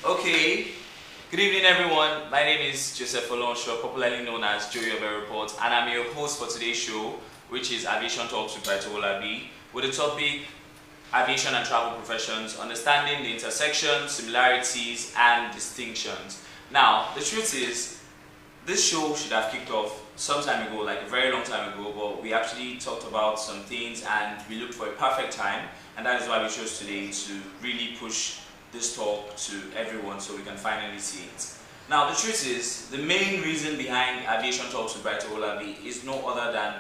Okay, good evening everyone. My name is Joseph Olonshaw, popularly known as Joey of Airport, and I'm your host for today's show, which is Aviation Talks with Bright Olabi, with the topic Aviation and Travel Professions, understanding the intersections, similarities, and distinctions. Now, the truth is, this show should have kicked off some time ago, like a very long time ago, but we actually talked about some things and we looked for a perfect time, and that is why we chose today to really push this talk to everyone so we can finally see it. Now, the truth is, the main reason behind Aviation Talks with Bright Olabi is no other than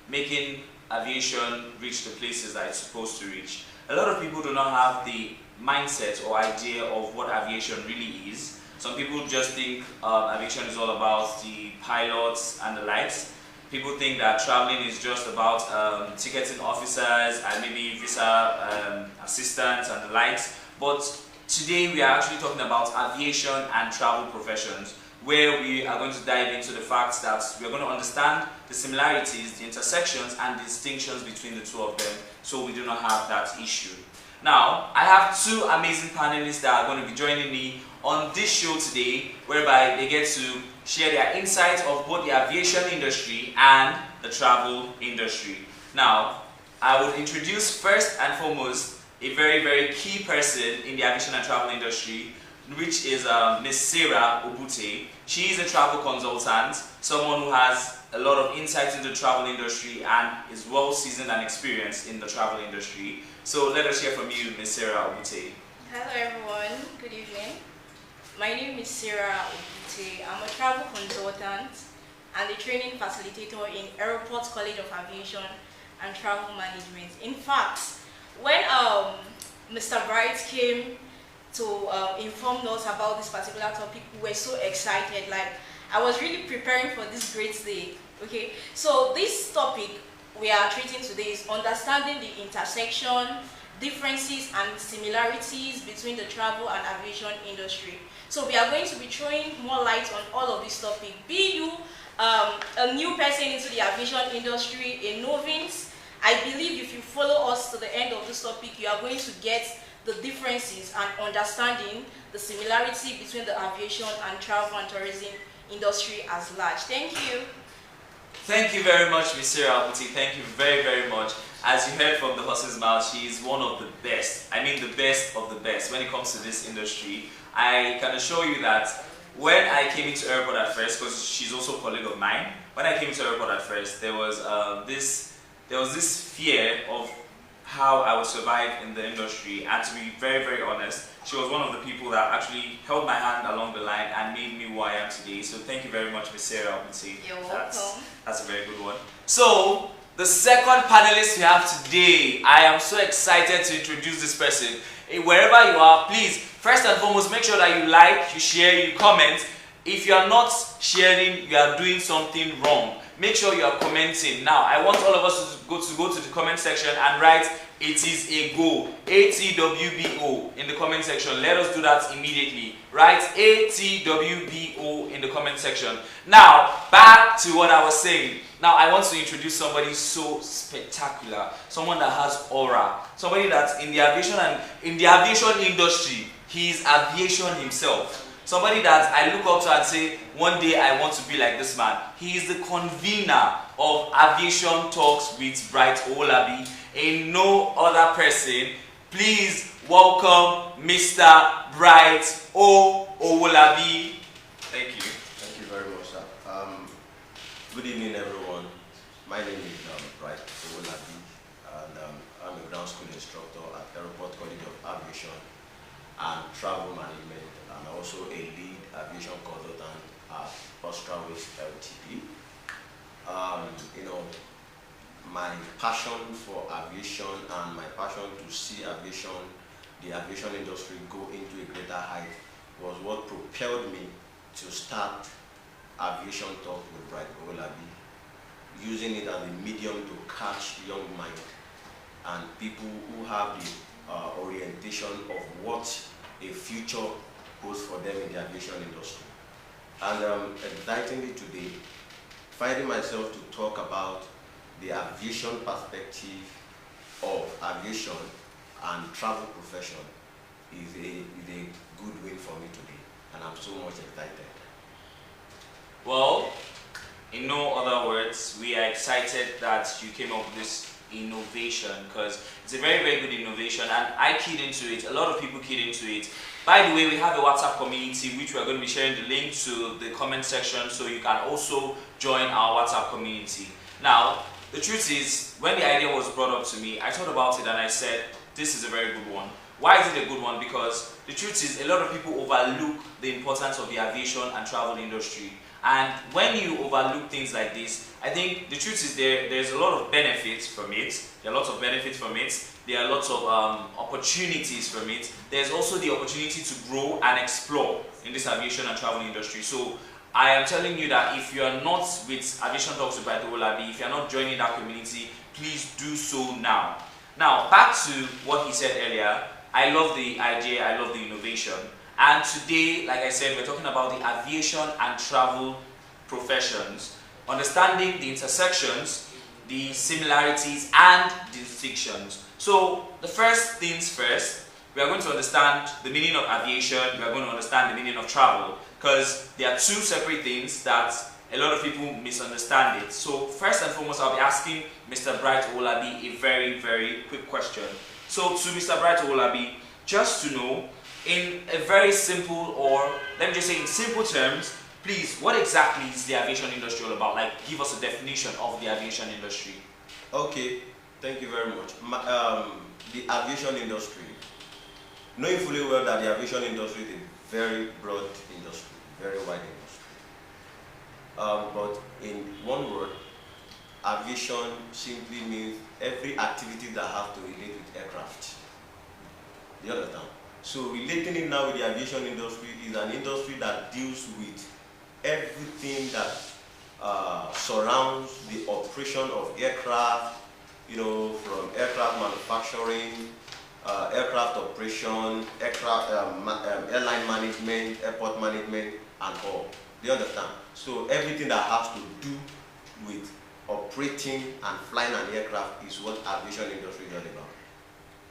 making aviation reach the places that it's supposed to reach. A lot of people do not have the mindset or idea of what aviation really is. Some people just think aviation is all about the pilots and the likes. People think that traveling is just about ticketing officers and maybe visa assistants and the likes. But today we are actually talking about aviation and travel professions, where we are going to dive into the fact that we are going to understand the similarities, the intersections, and the distinctions between the two of them, so we do not have that issue. Now, I have two amazing panelists that are going to be joining me on this show today, whereby they get to share their insights of both the aviation industry and the travel industry. Now, I would introduce first and foremost a very, very key person in the aviation and travel industry, which is Ms. Sarah Obute. She is a travel consultant, someone who has a lot of insights into the travel industry and is well seasoned and experienced in the travel industry. So let us hear from you, Ms. Sarah Obute. Hello everyone, good evening. My name is Sarah Obute. I'm a travel consultant and a training facilitator in Airport College of Aviation and Travel Management. In fact, when Mr. Bright came to inform us about this particular topic, we were so excited. Like, I was really preparing for this great day. Okay, so this topic we are treating today is understanding the intersection, differences and similarities between the travel and aviation industry. So we are going to be throwing more light on all of this topic. Be you a new person into the aviation industry, a novice, I believe if you follow us to the end of this topic, you are going to get the differences and understanding the similarity between the aviation and travel and tourism industry as large. Thank you. Thank you very much, Ms. Sarah Obute. Thank you very, very much. As you heard from the horse's mouth, she is one of the best. I mean the best of the best when it comes to this industry. I can assure you that when I came into airport at first, because she's also a colleague of mine, when I came into airport at first, there was this fear of how I would survive in the industry, and to be very, very honest, she was one of the people that actually held my hand along the line and made me who I am today. So thank you very much, Ms. Sarah Obute. You're welcome. That's a very good one. So, the second panelist we have today, I am so excited to introduce this person. Wherever you are, please, first and foremost, make sure that you like, you share, you comment. If you are not sharing, you are doing something wrong. Make sure you are commenting. Now, I want all of us to go to the comment section and write "it is a go," ATWBO in the comment section. Let us do that immediately. Write ATWBO in the comment section. Now, back to what I was saying. Now, I want to introduce somebody so spectacular, someone that has aura, somebody that's in the aviation industry. He is aviation himself. Somebody that I look up to and say, one day I want to be like this man. He is the convener of Aviation Talks with Bright Olabi, and no other person. Please welcome Mr. Bright Olabi. Thank you. Thank you very much, sir. Good evening, everyone. My name is Bright Olabi, and I'm a ground school instructor at Airport College of Aviation and Travel Management, and also a lead aviation consultant at Australis LTD. My passion for aviation and my passion to see the aviation industry go into a greater height was what propelled me to start Aviation Talk with Bright Olabi, using it as a medium to catch young minds and people who have the orientation of what a future holds for them in the aviation industry. And excitingly today, finding myself to talk about the aviation perspective of aviation and travel profession is a good win for me today. so much excited. Well, in no other words, we are excited that you came up with this innovation, because it's a very, very good innovation, and I keyed into it. A lot of people keyed into it. By the way, we have a WhatsApp community which we are going to be sharing the link to the comment section, so you can also join our WhatsApp community. Now, the truth is, when the idea was brought up to me, I thought about it and I said, this is a very good one. Why is it a good one? Because the truth is, a lot of people overlook the importance of the aviation and travel industry. And when you overlook things like this, I think the truth is there's a lot of benefits from it. There are lots of benefits from it. There are lots of opportunities from it. There's also the opportunity to grow and explore in this aviation and travel industry. So I am telling you that if you are not with Aviation Talks with Bright Olabi, if you are not joining that community, please do so now. Now, back to what he said earlier. I love the idea, I love the innovation. And today, like I said, we're talking about the aviation and travel professions, understanding the intersections, the similarities, and distinctions. So, the first things first, we are going to understand the meaning of aviation, we are going to understand the meaning of travel, because there are two separate things that a lot of people misunderstand it. So, first and foremost, I'll be asking Mr. Bright Olabi a very, very quick question. So, to Mr. Bright Olabi, just to know, in a very simple, or let me just say in simple terms, please, what exactly is the aviation industry all about? Like, give us a definition of the aviation industry. Okay, thank you very much. The aviation industry, knowing fully well that the aviation industry is a very broad industry, very wide industry. But in one word, aviation simply means every activity that has to relate with aircraft. You understand? So relating it now with the aviation industry is an industry that deals with everything that surrounds the operation of aircraft, you know, from aircraft manufacturing, aircraft operation, aircraft airline management, airport management, and all. Do you understand? So everything that has to do with operating and flying an aircraft is what aviation industry is all about.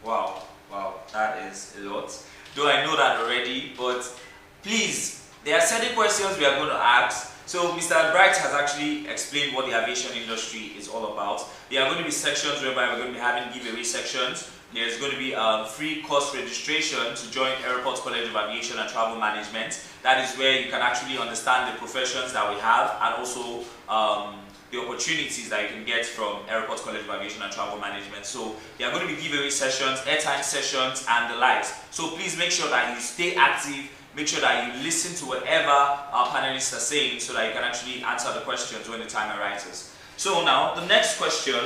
Wow. Wow, that is a lot. Though I know that already, but please, there are certain questions we are going to ask. So Mr. Bright has actually explained what the aviation industry is all about. There are going to be sections whereby we're going to be having giveaway sections. There's going to be free course registration to join Airports College of Aviation and Travel Management. That is where you can actually understand the professions that we have, and also the opportunities that you can get from Airports College of Aviation and Travel Management. So there are going to be giveaway sessions, airtime sessions, and the likes. So please make sure that you stay active, make sure that you listen to whatever our panelists are saying, so that you can actually answer the questions when the time arises. So now, the next question,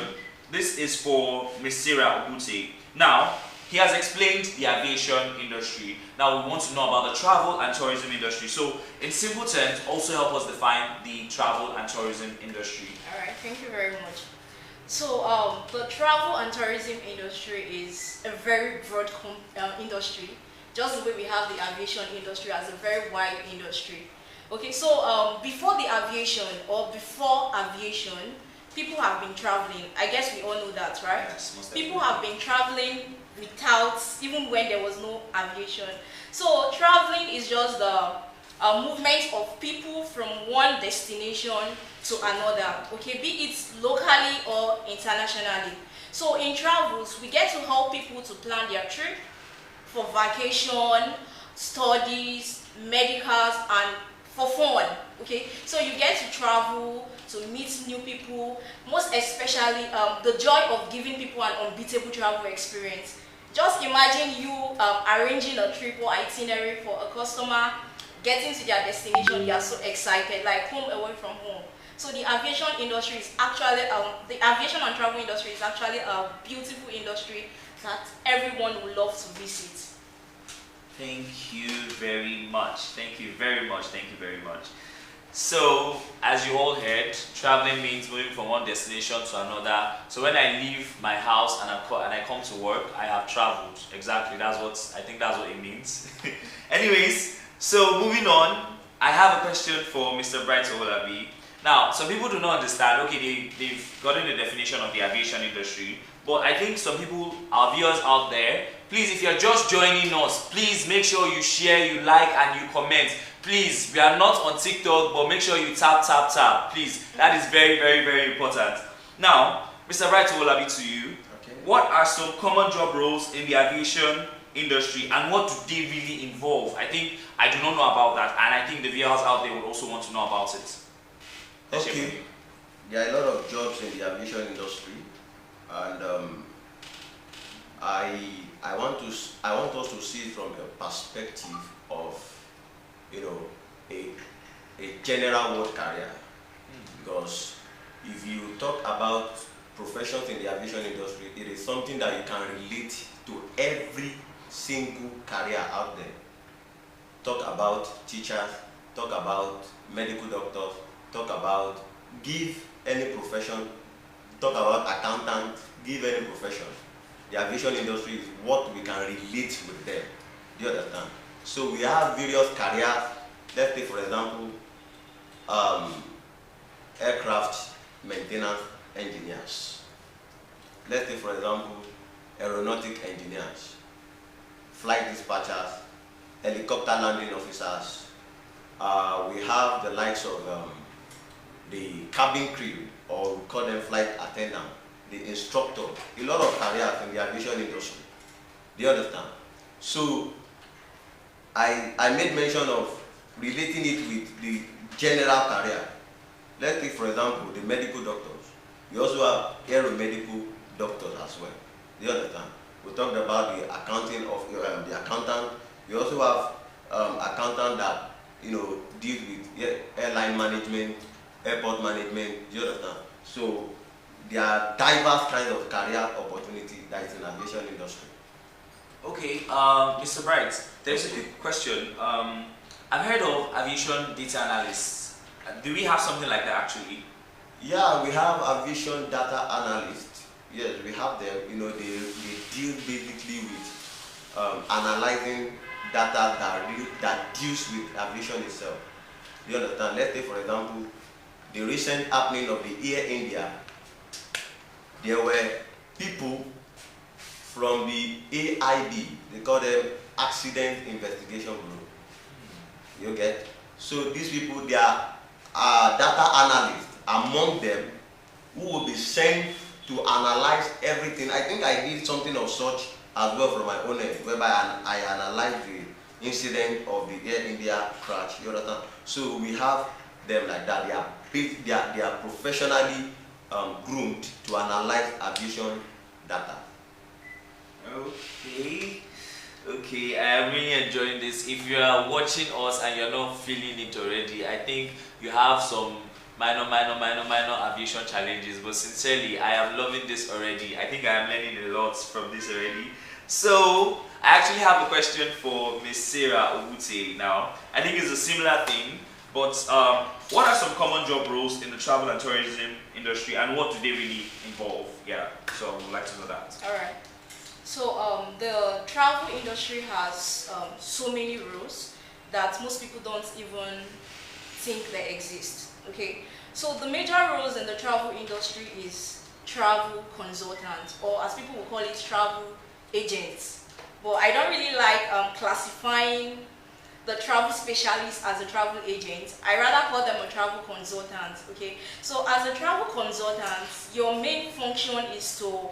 this is for Ms. Sarah Obute. Now, he has explained the aviation industry. Now we want to know about the travel and tourism industry. So, in simple terms, also help us define the travel and tourism industry. Alright, thank you very much. So, the travel and tourism industry is a very broad industry, just the way we have the aviation industry as a very wide industry. Okay, so before the aviation, or before aviation, people have been traveling. I guess we all know that, right? Yes, most people definitely. have been traveling without, even when there was no aviation. So traveling is just the movement of people from one destination to another, okay, be it locally or internationally. So in travels, we get to help people to plan their trip for vacation, studies, medicals, and for fun, okay? So you get to travel, to meet new people, most especially the joy of giving people an unbeatable travel experience. Just imagine you arranging a trip or itinerary for a customer, getting to their destination, you are so excited, like home away from home. So the aviation industry is actually, the aviation and travel industry is actually a beautiful industry that everyone would love to visit. Thank you very much. Thank you very much. Thank you very much. So, as you all heard, traveling means moving from one destination to another. So when I leave my house and I come to work, I have traveled. Exactly, I think that's what it means. Anyways, so moving on, I have a question for Mr. Bright Olabi. Now, some people do not understand, okay, they've gotten the definition of the aviation industry, but I think some people, our viewers out there, Please, if you're just joining us, please make sure you share, you like, and you comment. Please, we are not on TikTok, but make sure you tap. Please, that is very, very, very important. Now, Mr. Bright Owolabi, to you. Okay. What are some common job roles in the aviation industry, and what do they really involve? I think I do not know about that, and I think the viewers out there would also want to know about it. Okay. There are a lot of jobs in the aviation industry, and I want us to see it from a perspective of, you know, a general world career. Because if you talk about professions in the aviation industry, it is something that you can relate to every single career out there. Talk about teachers, talk about medical doctors, talk about, give any profession, talk about accountant, give any profession. The aviation industry is what we can relate with them. Do you understand? So we have various careers. Let's take, for example, aircraft maintenance engineers. Let's take, for example, aeronautic engineers, flight dispatchers, helicopter landing officers. We have the likes of the cabin crew, or we call them flight attendant, the instructor. A lot of careers in the aviation industry. Do you understand? So I made mention of relating it with the general career. Let's take, for example, the medical doctors. We also have aeromedical doctors as well. Do you understand? We talked about the accounting of the accountant. We also have accountant that, you know, deal with airline management, airport management. Do you understand? So there are diverse kinds of career opportunity that is in aviation industry. Okay, Mr. Bright, there's a quick question. I've heard of aviation data analysts. Do we have something like that actually? Yeah, we have aviation data analysts. Yes, we have them. You know, they deal basically with analyzing data that deals with aviation itself. You understand? Let's take, for example, the recent happening of the Air India. There were people from the AIB, they call them Accident Investigation Bureau. You get? So these people, they are data analysts among them who will be sent to analyze everything. I think I did something of such as well from my own end, whereby I analyzed the incident of the Air India crash. You understand? So we have them like that. They are professionally groomed to analyze aviation data. Okay, I am really enjoying this. If you are watching us and you're not feeling it already, I think you have some minor aviation challenges, but sincerely, I am loving this already. I think I am learning a lot from this already. So, I actually have a question for Miss Sarah Obute now. I think it's a similar thing, but what are some common job roles in the travel and tourism industry, and what do they really involve? Yeah, so I would like to know that. Alright. So the travel industry has so many roles that most people don't even think they exist. Okay, so the major roles in the travel industry is travel consultants, or as people will call it, travel agents. But I don't really like classifying the travel specialist as a travel agent. I rather call them a travel consultant. Okay, so as a travel consultant, your main function is to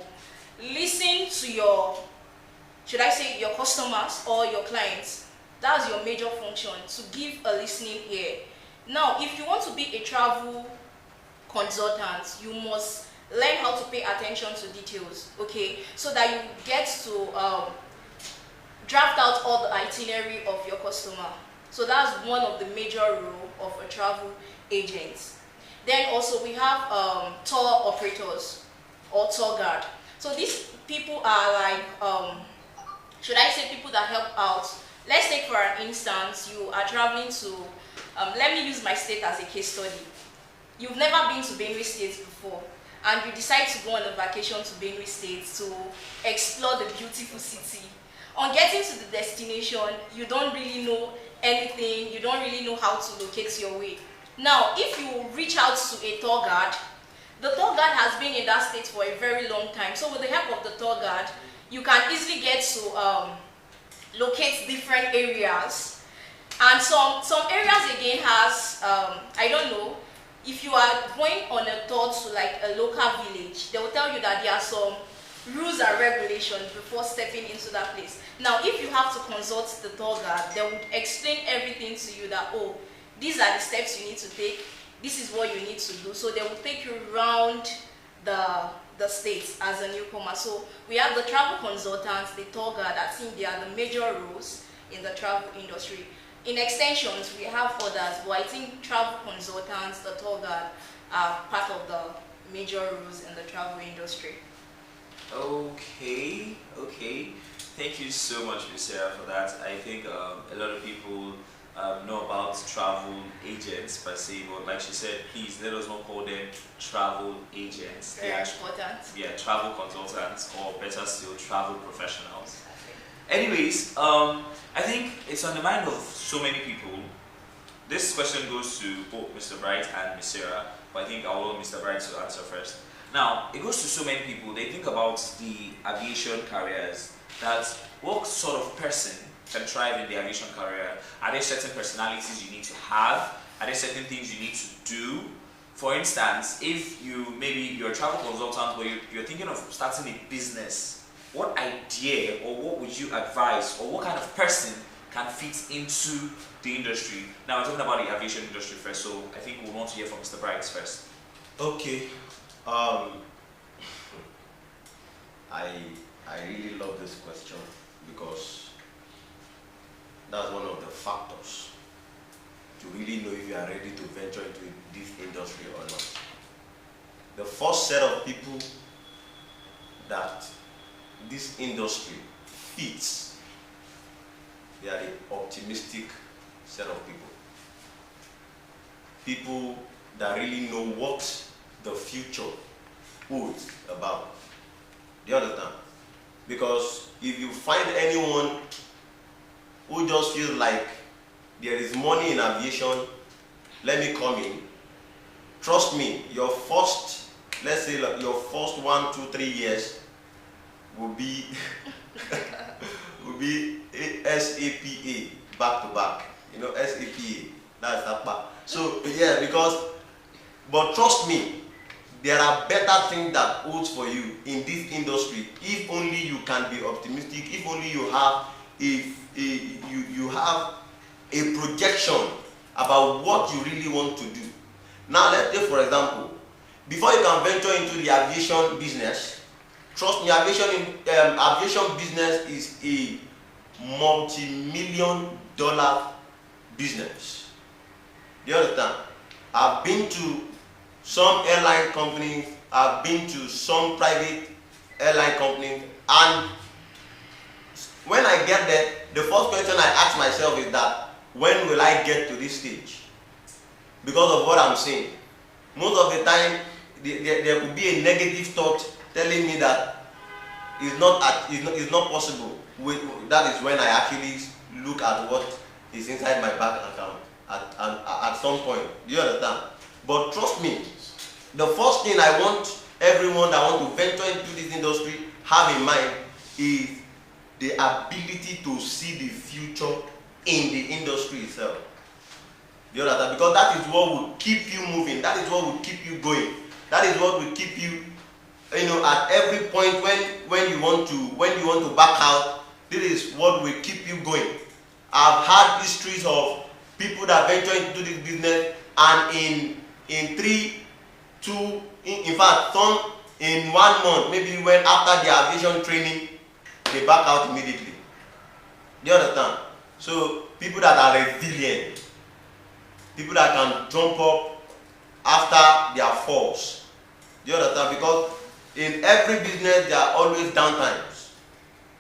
listen to your, should I say, your customers or your clients. That's your major function, to give a listening ear. Now, if you want to be a travel consultant, you must learn how to pay attention to details, okay, so that you get to draft out all the itinerary of your customer. So that's one of the major roles of a travel agent. Then also we have tour operators or tour guide. So these people are like, should I say, people that help out. Let's take for an instance, you are traveling to, let me use my state as a case study. You've never been to Benue State before, and you decide to go on a vacation to Benue State to explore the beautiful city. On getting to the destination, you don't really know anything, you don't really know how to locate your way. Now, if you reach out to a tour guide, the tour guide has been in that state for a very long time. So with the help of the tour guide, you can easily get to locate different areas. And some areas again has I don't know, if you are going on a tour to like a local village, they will tell you that there are some rules and regulations before stepping into that place. Now if you have to consult the tour guide, they would explain everything to you that, oh, these are the steps you need to take, this is what you need to do. So they will take you around the states as a newcomer. So we have the travel consultants, the tour guide. I think they are the major roles in the travel industry. In extensions, we have others, but I think travel consultants, the tour guide, are part of the major roles in the travel industry. Okay. Thank you so much, Ms. Sarah, for that. I think a lot of people know about travel agents per se, but like she said, please let us not call them travel agents. Very important. Yeah, travel consultants, or better still, travel professionals. Exactly. Anyways, I think it's on the mind of so many people. This question goes to both Mr. Bright and Ms. Sarah, but I think I will want Mr. Bright to answer first. Now, it goes to so many people. They think about the aviation careers, that what sort of person can thrive in the aviation career? Are there certain personalities you need to have? Are there certain things you need to do? For instance, if you're a travel consultant, but you're thinking of starting a business, what idea or what would you advise, or what kind of person can fit into the industry? Now we're talking about the aviation industry first, so I think we want to hear from Mr. Bright first. Okay. I really love this question because that's one of the factors to really know if you are ready to venture into this industry or not. The first set of people that this industry fits, they are the optimistic set of people. People that really know what the future holds about. Do you understand? Because if you find anyone who just feels like there is money in aviation, let me come in, trust me, your first, let's say like your first 1, 2, 3 years will be SAPA back to back. You know, SAPA, that's that part. So yeah, but trust me, there are better things that holds for you in this industry if only you can be optimistic, if only you have you have a projection about what you really want to do. Now let's say, for example, before you can venture into the aviation business, trust me, aviation business is a multi-million-dollar business. Do you understand? I've been to some airline companies, I've been to some private airline companies, and when I get there, the first question I ask myself is that, when will I get to this stage? Because of what I'm saying. Most of the time, there could be a negative thought telling me that it's not possible. That is when I actually look at what is inside my bank account at some point. Do you understand? But trust me, the first thing I want everyone that want to venture into this industry have in mind is the ability to see the future in the industry itself. Do you understand? Because that is what will keep you moving. That is what will keep you going. That is what will keep you, at every point when you want to back out. This is what will keep you going. I've had histories of people that venture into this business, and in fact, some in 1 month, maybe when after the aviation training, they back out immediately. Do you understand? So people that are resilient, people that can jump up after their falls. Do you understand? Because in every business there are always downtimes.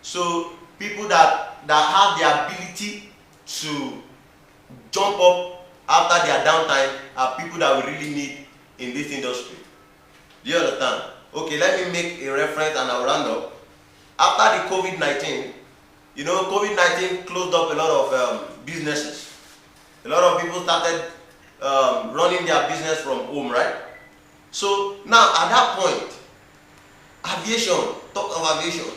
So people that have the ability to jump up after their downtime are people that we really need in this industry. Do you understand? Okay, let me make a reference and I'll round up. After the COVID-19, COVID-19 closed up a lot of businesses. A lot of people started running their business from home, right? So now at that point, talk of aviation,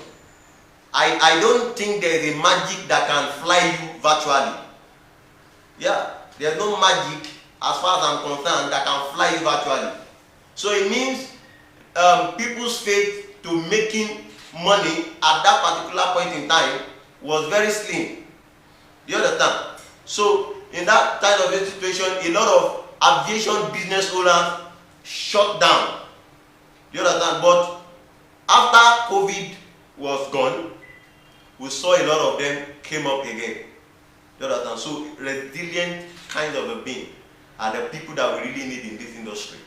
I don't think there is a magic that can fly you virtually. Yeah, there's no magic as far as I'm concerned that can fly you virtually. So it means people's faith to making money at that particular point in time was very slim. You understand? So in that kind of a situation, a lot of aviation business owners shut down. You understand? But after COVID was gone, we saw a lot of them came up again. You understand? So resilient kind of a being are the people that we really need in this industry.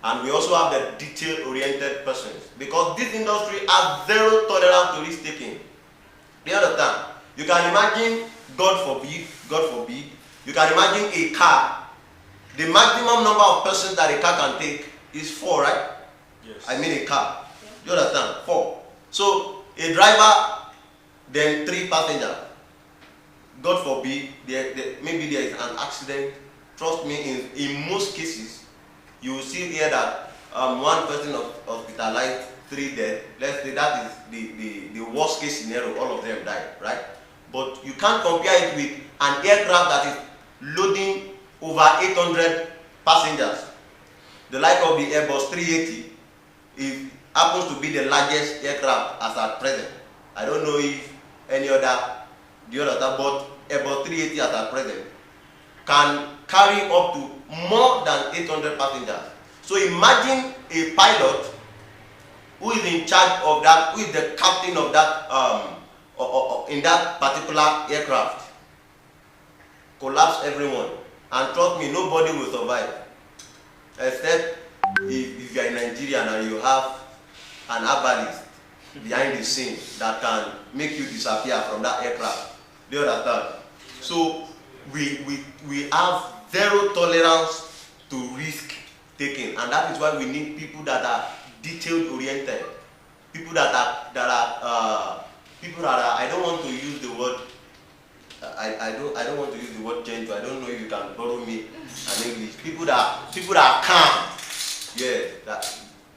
And we also have the detail-oriented persons, because this industry has zero tolerance to risk taking. You understand? You can imagine, God forbid, you can imagine a car. The maximum number of persons that a car can take is 4, right? Yes. I mean a car. You understand? 4. So a driver, then 3 passengers. God forbid, maybe there is an accident. Trust me, in most cases, you will see here that one person hospitalized, 3 dead. Let's say that is the worst case scenario, all of them died, right? But you can't compare it with an aircraft that is loading over 800 passengers. The like of the Airbus 380, it happens to be the largest aircraft as at present. I don't know if any other, but Airbus 380 as at present can carry up to more than 800 passengers. So imagine a pilot who is in charge of that, who is the captain of that, in that particular aircraft, collapse everyone. And trust me, nobody will survive. Except if you are in Nigeria and you have an herbalist behind the scene that can make you disappear from that aircraft. Do you understand? So we have zero tolerance to risk taking, and that is why we need people that are detail oriented, people that are I don't want to use the word I don't want to use the word gentle. I don't know if you can borrow me an English. People that are calm. Yeah,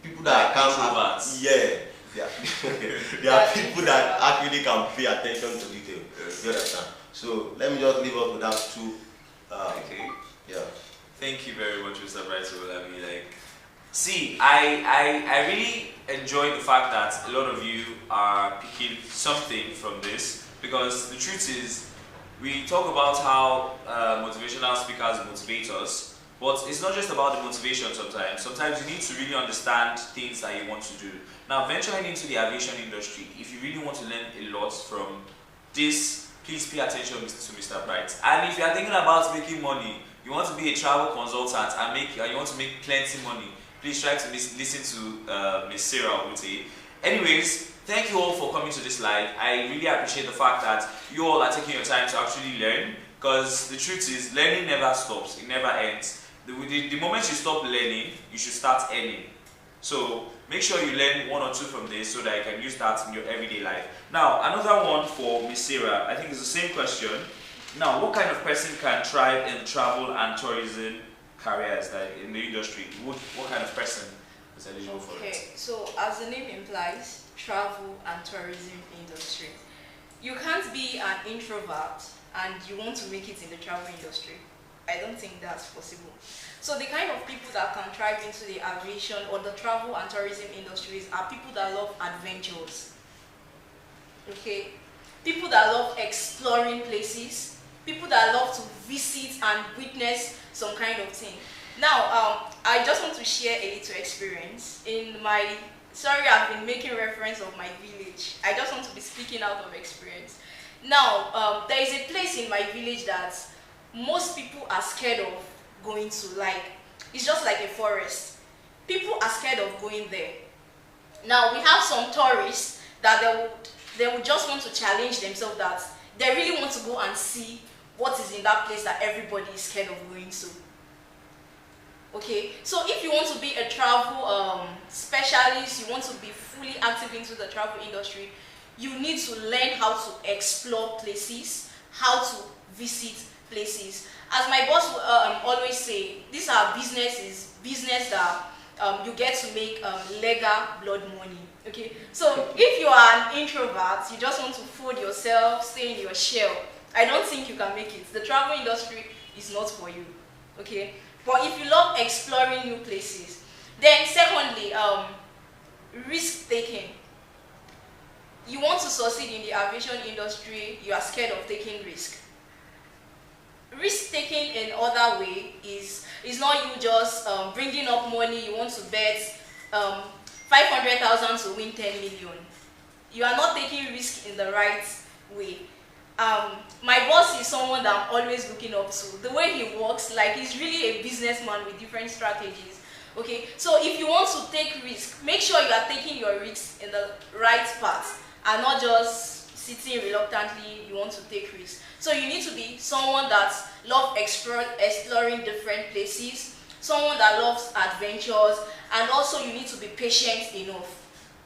people that are calm. Introverts. Yeah. There are people that actually can pay attention to detail. You understand? So let me just leave us with that 2. Okay. Yeah. Thank you very much, Mr. Brightola. See, I really enjoy the fact that a lot of you are picking something from this, because the truth is, we talk about how motivational speakers motivate us, but it's not just about the motivation sometimes. Sometimes you need to really understand things that you want to do. Now, venturing into the aviation industry, if you really want to learn a lot from this, please pay attention to Mr. Bright. And if you are thinking about making money, you want to be a travel consultant and you want to make plenty money, please try to listen to Ms. Sarah Obute. Anyways, thank you all for coming to this live. I really appreciate the fact that you all are taking your time to actually learn, because the truth is, learning never stops, it never ends. The moment you stop learning, you should start earning. So make sure you learn 1 or 2 from this so that you can use that in your everyday life. Now, another one for Ms. Sarah, I think it's the same question. Now, what kind of person can thrive in travel and tourism careers, like in the industry? What kind of person is eligible for it? Okay, so as the name implies, travel and tourism industry. You can't be an introvert and you want to make it in the travel industry. I don't think that's possible. So the kind of people that can thrive into the aviation or the travel and tourism industries are people that love adventures. Okay? People that love exploring places, people that love to visit and witness some kind of thing. Now, I just want to share a little experience. I've been making reference of my village. I just want to be speaking out of experience. Now, there is a place in my village that most people are scared of going to. It's just like a forest. People are scared of going there. Now, we have some tourists that they would just want to challenge themselves, that they really want to go and see what is in that place that everybody is scared of going to. Okay, so if you want to be a travel specialist, you want to be fully active into the travel industry, you need to learn how to explore places, how to visit places. As my boss always say, these are business that you get to make legal blood money. Okay, so if you are an introvert, you just want to fold yourself, stay in your shell, I don't think you can make it. The travel industry is not for you. Okay, but if you love exploring new places, then secondly, risk taking. You want to succeed in the aviation industry, you are scared of taking risk. Risk taking in other way is not you just bringing up money. You want to bet 500,000 to win 10 million. You are not taking risk in the right way. My boss is someone that I'm always looking up to. The way he works, like he's really a businessman with different strategies. Okay, so if you want to take risk, make sure you are taking your risks in the right path and not just sitting reluctantly. You want to take risks. So you need to be someone that loves exploring different places, someone that loves adventures, and also you need to be patient enough.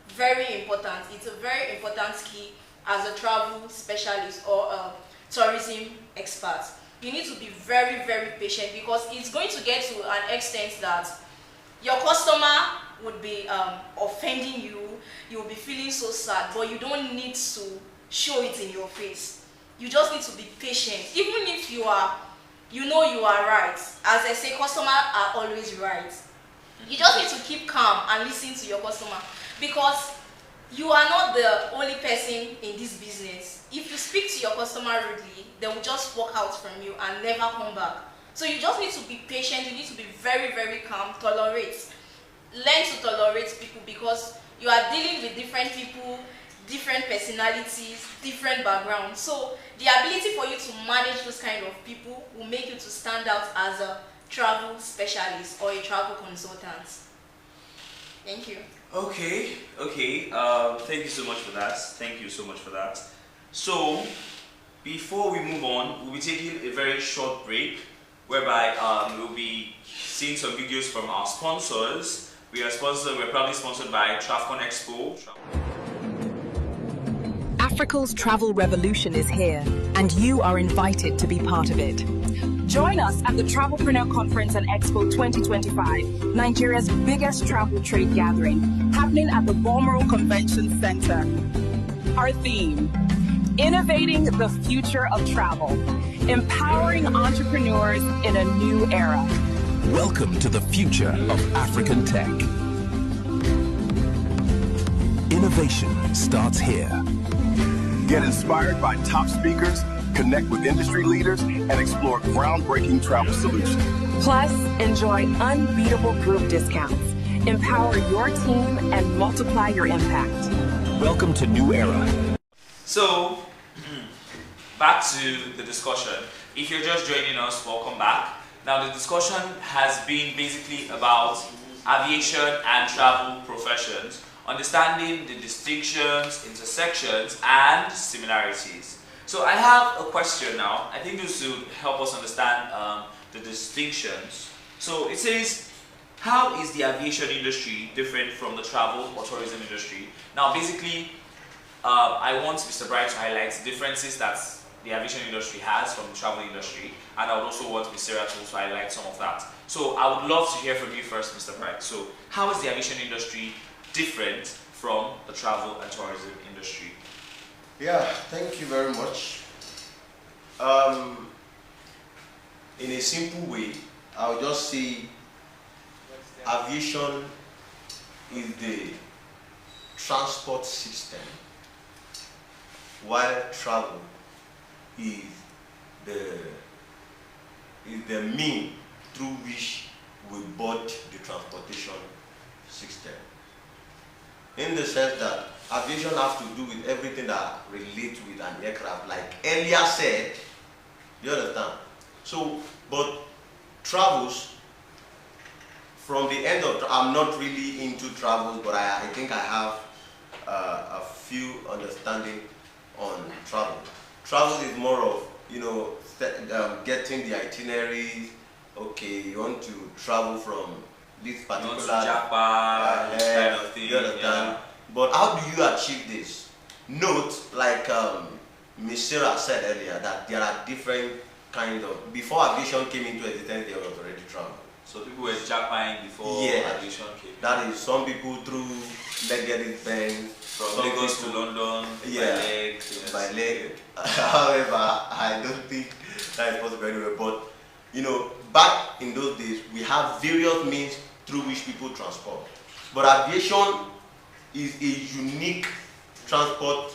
Very important. It's a very important key as a travel specialist or a tourism expert. You need to be very, very patient because it's going to get to an extent that your customer would be offending you. You'll be feeling so sad, but you don't need to show it in your face. You just need to be patient. Even if you are right. As I say, customers are always right. You just need to keep calm and listen to your customer because you are not the only person in this business. If you speak to your customer rudely, they will just walk out from you and never come back. So you just need to be patient. You need to be very, very calm. Tolerate. Learn to tolerate people because you are dealing with different people, different personalities, different backgrounds. So the ability for you to manage those kind of people will make you to stand out as a travel specialist or a travel consultant. Thank you. Okay. Thank you so much for that. Thank you so much for that. So, before we move on, we'll be taking a very short break, whereby we'll be seeing some videos from our sponsors. We're proudly sponsored by Travcon Expo. Africa's travel revolution is here, and you are invited to be part of it. Join us at the Travelpreneur Conference and Expo 2025, Nigeria's biggest travel trade gathering, happening at the Balmoral Convention Center. Our theme: innovating the future of travel, empowering entrepreneurs in a new era. Welcome to the future of African tech. Innovation starts here. Get inspired by top speakers, connect with industry leaders, and explore groundbreaking travel solutions. Plus, enjoy unbeatable group discounts. Empower your team and multiply your impact. Welcome to New Era. So, back to the discussion. If you're just joining us, welcome back. Now, the discussion has been basically about aviation and travel professions, understanding the distinctions, intersections, and similarities. So I have a question now. I think this will help us understand the distinctions. So it says, how is the aviation industry different from the travel or tourism industry? Now basically, I want Mr. Bright to highlight the differences that the aviation industry has from the travel industry, and I would also want Ms. Sarah to also highlight some of that. So I would love to hear from you first, Mr. Bright. So how is the aviation industry different from the travel and tourism industry? Yeah, thank you very much. In a simple way, I'll just say aviation is the transport system, while travel is the mean through which we board the transportation system. In the sense that aviation has to do with everything that relates with an aircraft, like earlier said, you understand? So, but travels, from the end of, I'm not really into travels, but I think I have a few understanding on travel. Travel is more of, getting the itineraries. Okay, you want to travel from this particular kind of thing. You understand? Yeah. But how do you achieve this? Note, like Ms. Sarah said earlier, that there are different kind of, before aviation came into existence, there was already travel. So people were jackpine before Yeah. aviation came. That is, some people through leg bend From some Lagos to people- London Yeah, by leg. Yes. by leg. However, I don't think that is possible anyway. But you know, back in those days, we have various means through which people transport. But aviation is a unique transport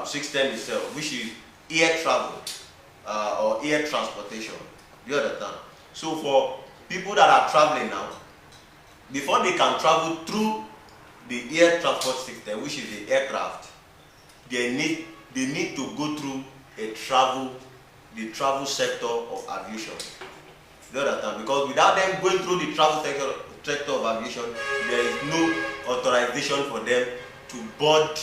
system itself, which is air travel or air transportation. You understand? So for people that are traveling now, before they can travel through the air transport system, which is the aircraft, they need to go through the travel sector of aviation. You understand? Because without them going through the travel sector of aviation, there is no authorization for them to board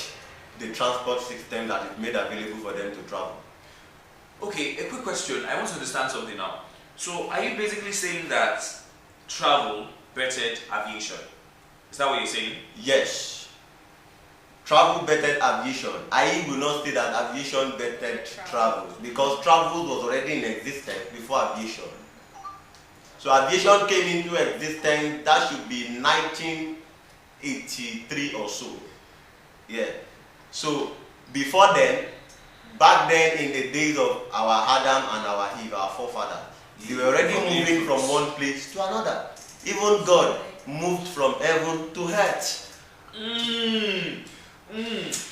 the transport system that is made available for them to travel. Okay, a quick question. I want to understand something now. So, are you basically saying that travel bettered aviation? Is that what you're saying? Yes. Travel bettered aviation. I will not say that aviation bettered travel, because travel was already in existence before aviation. So aviation came into existence, that should be 1983 or so. Yeah. So before then, back then in the days of our Adam and our Eve, our forefathers, they were already moving from one place to another. Even God moved from heaven to earth.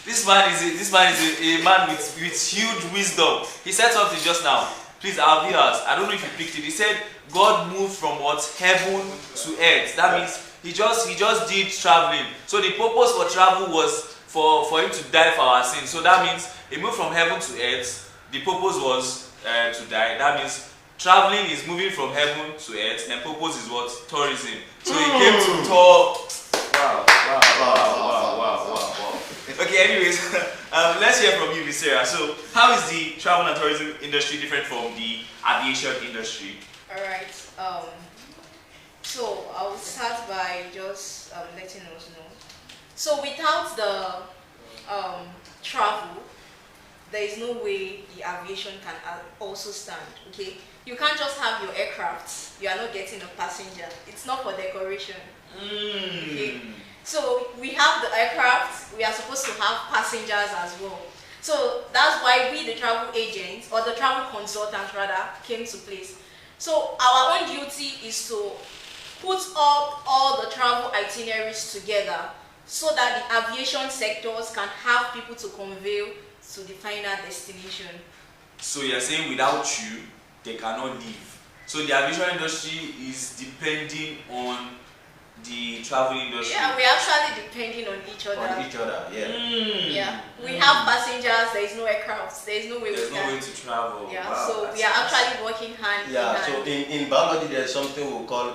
This man is a man with huge wisdom. He said something just now. Please, our viewers, I don't know if you picked it. He said God moved from what? Heaven to earth. That means he just did traveling. So the purpose for travel was for him to die for our sins. So that means he moved from heaven to earth. The purpose was to die. That means traveling is moving from heaven to earth, and purpose is what? Tourism. So he came to tour. Wow. Okay, anyways, let's hear from you, Miss Sarah. So, how is the travel and tourism industry different from the aviation industry? Alright, so I'll start by just letting us know. So without the travel, there is no way the aviation can also stand, okay? You can't just have your aircraft, you are not getting a passenger. It's not for decoration, okay? So we have the aircraft, we are supposed to have passengers as well. So that's why we, the travel agents, or the travel consultants rather, came to place. So our own duty is to put up all the travel itineraries together so that the aviation sectors can have people to convey to the final destination. So you're saying without you, they cannot live. So the aviation industry is depending on the travel industry. Yeah, we're actually depending on each other. On each other, yeah. Yeah, we have passengers, there is no aircraft, there is no way There's we no can. way to travel. Yeah, Wow, so we are actually working hand in hand. So in biology, there's something we call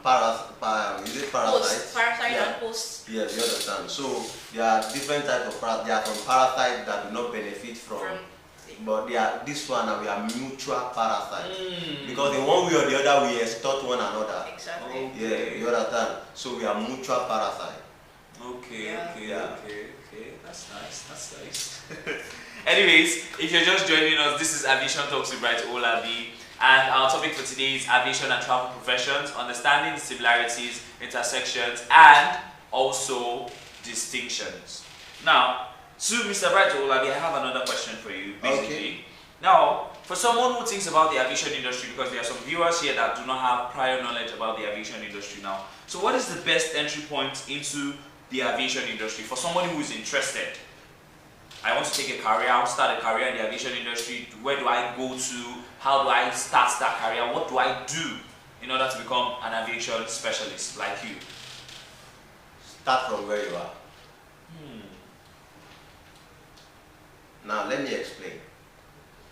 parasites? Parasite Yeah. and post. Yes, you understand. So there are different types of parasites. There are some parasites that do not benefit from, but they are this one, and we are mutual parasites. Because in one way or the other, we extort one another. Exactly. Yeah, you understand. So we are mutual parasites. Okay. That's nice. Anyways, if you're just joining us, this is Aviation Talks with Bright Olabi, and our topic for today is aviation and travel professions, understanding the similarities, intersections, and also distinctions. Now, to Mr. Bright Olabi, I have another question for you. Basically, Okay. now, for someone who thinks about the aviation industry, because there are some viewers here that do not have prior knowledge about the aviation industry now. So what is the best entry point into the aviation industry for someone who is interested? I want to take a career, I want to start a career in the aviation industry. Where do I go to? How do I start that career? What do I do in order to become an aviation specialist like you? Start from where you are. Now let me explain.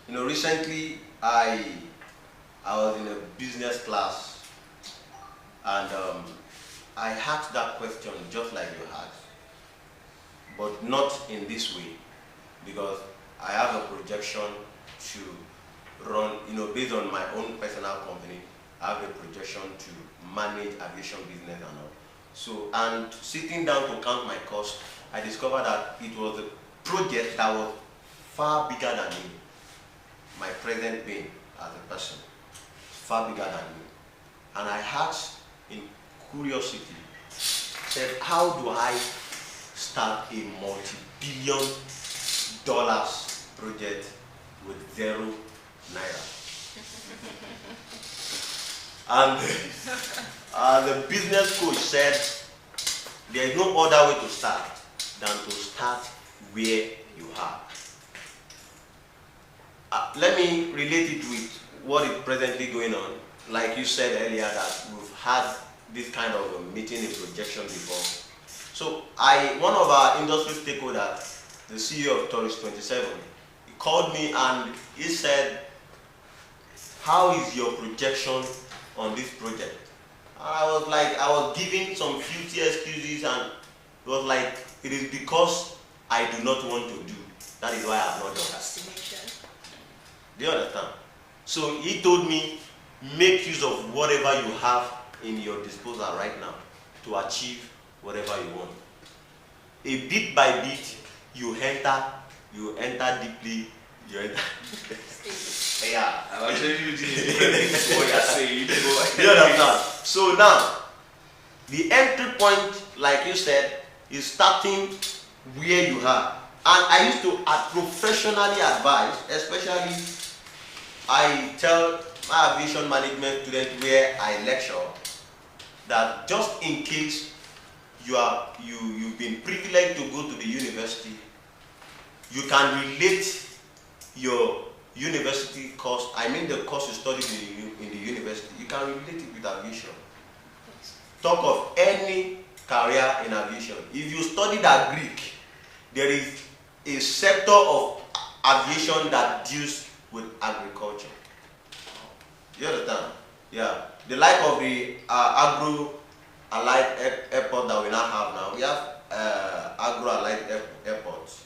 You know, recently I was in a business class, and I asked that question just like you asked, but not in this way, because I have a projection to run, you know, based on my own personal company. I have a projection to manage aviation business and all. So, and sitting down to count my cost, I discovered that it was a project that was far bigger than me. My present being as a person, far bigger than me. and I asked in curiosity, said, how do I start a multi-billion dollars project with 0 naira? And the business coach said, there is no other way to start than to start where you are. Let me relate it with what is presently going on. Like you said earlier, that we've had this kind of a meeting in projection before. So one of our industry stakeholders, the CEO of Tourist 27, he called me and he said, how is your projection on this project? I was giving some few excuses, and it was like, it is because I do not want to do. That is why I have not done that. Do you understand? So he told me, make use of whatever you have in your disposal right now to achieve whatever you want. A bit by bit, you enter deeply, you enter. Yeah. I'm actually using what you're saying. You understand? So now, the entry point, like you said, is starting where you are. And I used to professionally advise, especially I tell my aviation management students where I lecture, that just in case you've been privileged to go to the university, you can relate your university course, I mean the course you studied in the university, you can relate it with aviation. Talk of any career in aviation. If you studied Greek, there is a sector of aviation that deals with agriculture. You understand? Yeah. The like of the agro-allied airport that we now have now. We have agro-allied airports.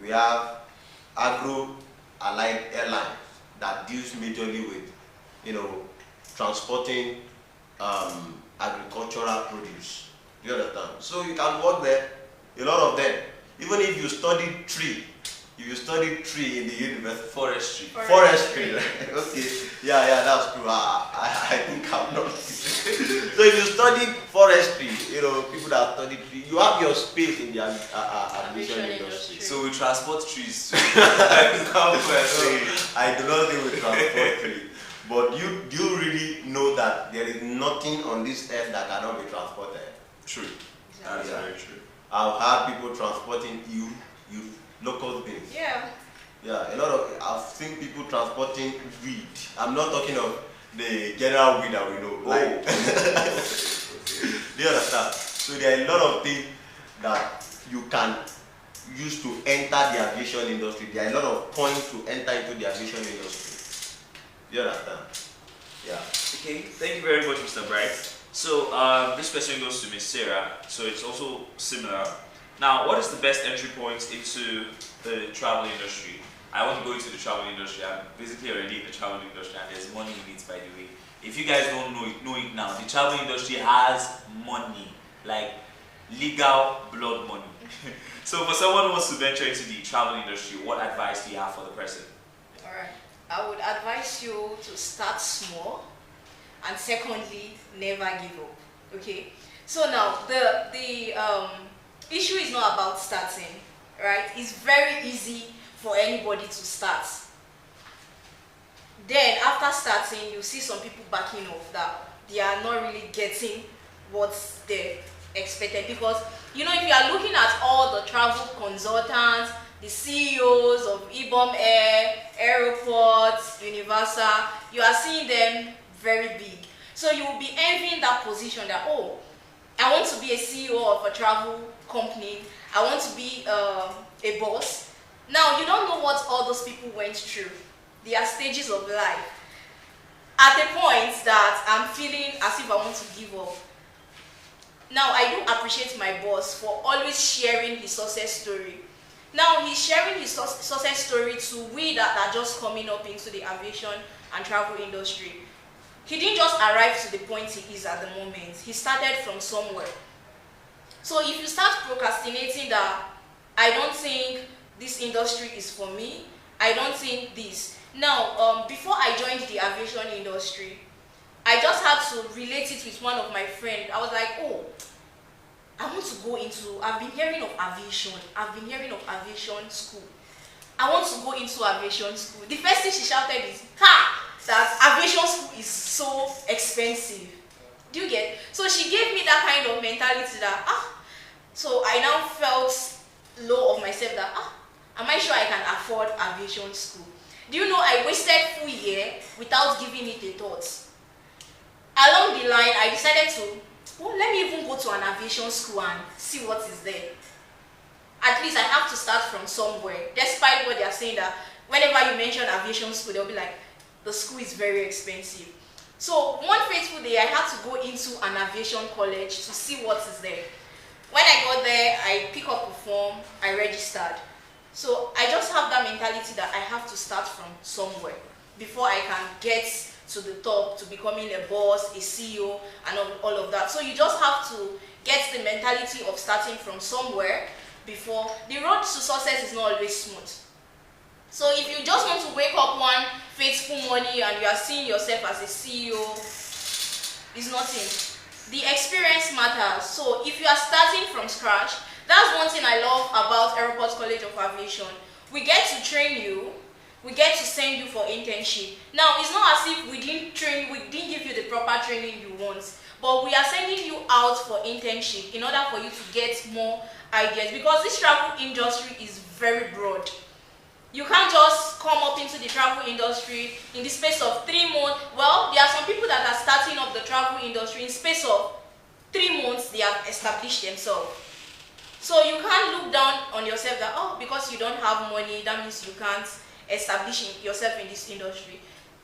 We have agro-allied airlines that deals majorly with, transporting agricultural produce. You understand? So you can work there. A lot of them. Even if you study tree, in the university. Forestry. Okay. Yeah, that's true. I think I'm not. So if you study forestry, people that study tree, you have your space in the aviation industry. So we transport trees. I do not think we transport trees. But do you really know that there is nothing on this earth that cannot be transported? True. That is very true. I've had people transporting you local things. Yeah. Yeah, I've seen people transporting weed. I'm not talking of the general weed that we know. Like, do you understand? So there are a lot of things that you can use to enter the aviation industry. There are a lot of points to enter into the aviation industry. Do you understand? Yeah. Okay, thank you very much, Mr. Bright. So this question goes to Ms. Sarah, so it's also similar. Now, what is the best entry point into the travel industry? I want to go into the travel industry. I'm basically already in the travel industry, and there's money in it, by the way. If you guys don't know it now, the travel industry has money, like legal blood money. So for someone who wants to venture into the travel industry, what advice do you have for the person? Alright. I would advise you to start small, and secondly, never give up. Okay? So now the issue is not about starting, right? It's very easy for anybody to start. Then after starting, you see some people backing off, that they are not really getting what they expected, because if you are looking at all the travel consultants, the CEOs of Ibom Air, Aeroports, Universal, you are seeing them very big. So you will be envying that position that, oh, I want to be a CEO of a travel company, I want to be a boss. Now, you don't know what all those people went through. Their stages of life. At a point that I'm feeling as if I want to give up. Now, I do appreciate my boss for always sharing his success story. Now, he's sharing his success story to we that are just coming up into the aviation and travel industry. He didn't just arrive to the point he is at the moment. He started from somewhere. So if you start procrastinating that, I don't think this industry is for me, I don't think this. Now, before I joined the aviation industry, I just had to relate it with one of my friends. I was like, oh, I want to go into, I've been hearing of aviation. I've been hearing of aviation school. I want to go into aviation school. The first thing she shouted is, ha! That aviation school is so expensive. Do you get? So she gave me that kind of mentality that, so I now felt low of myself that, am I sure I can afford aviation school? Do you know I wasted full year without giving it a thought? Along the line, I decided to, well, let me even go to an aviation school and see what is there. At least I have to start from somewhere, despite what they are saying that whenever you mention aviation school, they'll be like, the school is very expensive. So one fateful day, I had to go into an aviation college to see what is there. When I got there, I picked up a form, I registered. So I just have that mentality that I have to start from somewhere before I can get to the top, to becoming a boss, a CEO, and all of that. So you just have to get the mentality of starting from somewhere before. The road to success is not always smooth. So if you just want to wake up one fateful morning and you are seeing yourself as a CEO, it's nothing. The experience matters. So if you are starting from scratch, that's one thing I love about Airport College of Aviation. We get to train you, we get to send you for internship. Now, it's not as if we didn't give you the proper training you want, but we are sending you out for internship in order for you to get more ideas, because this travel industry is very broad. You can't just come up into the travel industry in the space of 3 months. Well, there are some people that are starting up the travel industry in space of 3 months, they have established themselves. So you can't look down on yourself that, oh, because you don't have money, that means you can't establish yourself in this industry.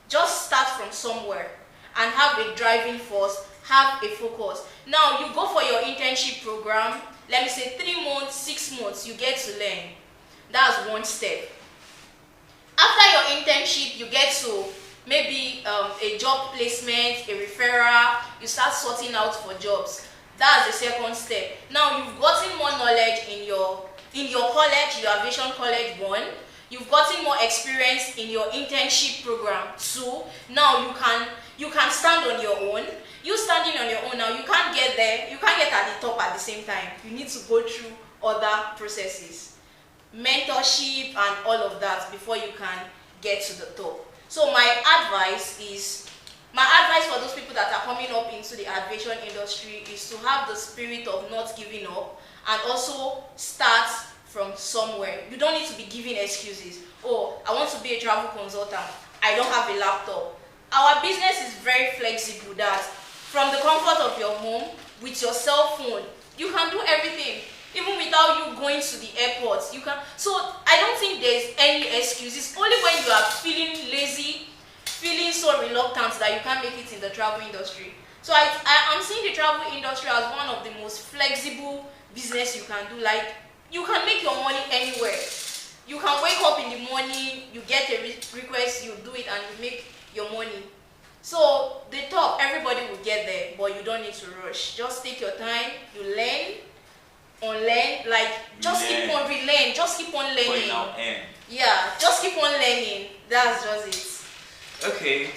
Just start from somewhere and have a driving force, have a focus. Now, you go for your internship program, let me say 3 months, 6 months, you get to learn. That's one step. After your internship, you get to maybe a job placement, a referral, you start sorting out for jobs. That's the second step. Now you've gotten more knowledge in your college, your aviation college 1. You've gotten more experience in your internship program 2. Now you can stand on your own. You standing on your own now, you can't get there, you can't get at the top at the same time. You need to go through other processes. Mentorship and all of that before you can get to the top. So my advice for those people that are coming up into the aviation industry is to have the spirit of not giving up and also start from somewhere. You don't need to be giving excuses. Oh, I want to be a travel consultant, I don't have a laptop. Our business is very flexible that from the comfort of your home with your cell phone, you can do everything. Even without you going to the airport, you can. So I don't think there's any excuses. Only when you are feeling lazy, feeling so reluctant that you can't make it in the travel industry. So I'm seeing the travel industry as one of the most flexible business you can do. Like, you can make your money anywhere. You can wake up in the morning, you get a request, you do it, and you make your money. So the top, everybody will get there, but you don't need to rush. Just take your time, you learn, unlearn, like just keep on relearn, just keep on learning. Yeah, just keep on learning. That's just it. Okay.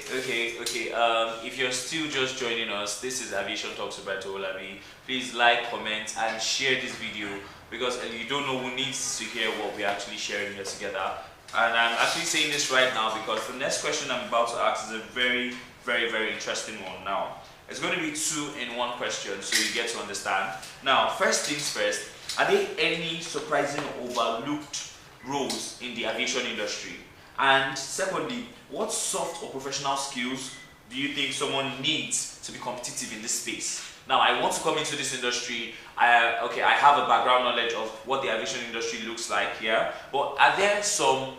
If you're still just joining us, this is Aviation Talks with Bright Olabi. Please like, comment, and share this video, because you don't know who needs to hear what we're actually sharing here together. And I'm actually saying this right now because the next question I'm about to ask is a very, very, very interesting one. Now, it's going to be 2-in-1 question, so you get to understand. Now, first things first, are there any surprising or overlooked roles in the aviation industry? And secondly, what soft or professional skills do you think someone needs to be competitive in this space? Now, I want to come into this industry. I have a background knowledge of what the aviation industry looks like here, but are there some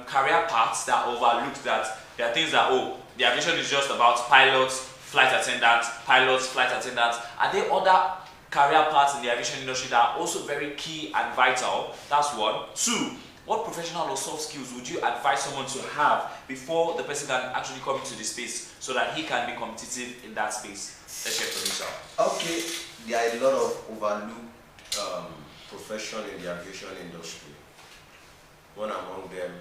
career paths that are overlooked, that there are things that, oh, the aviation is just about pilots, flight attendants, Are there other career paths in the aviation industry that are also very key and vital? That's one. 2, what professional or soft skills would you advise someone to have before the person can actually come into the space so that he can be competitive in that space? Let's hear from yourself. Okay, there are a lot of overlooked profession in the aviation industry. One among them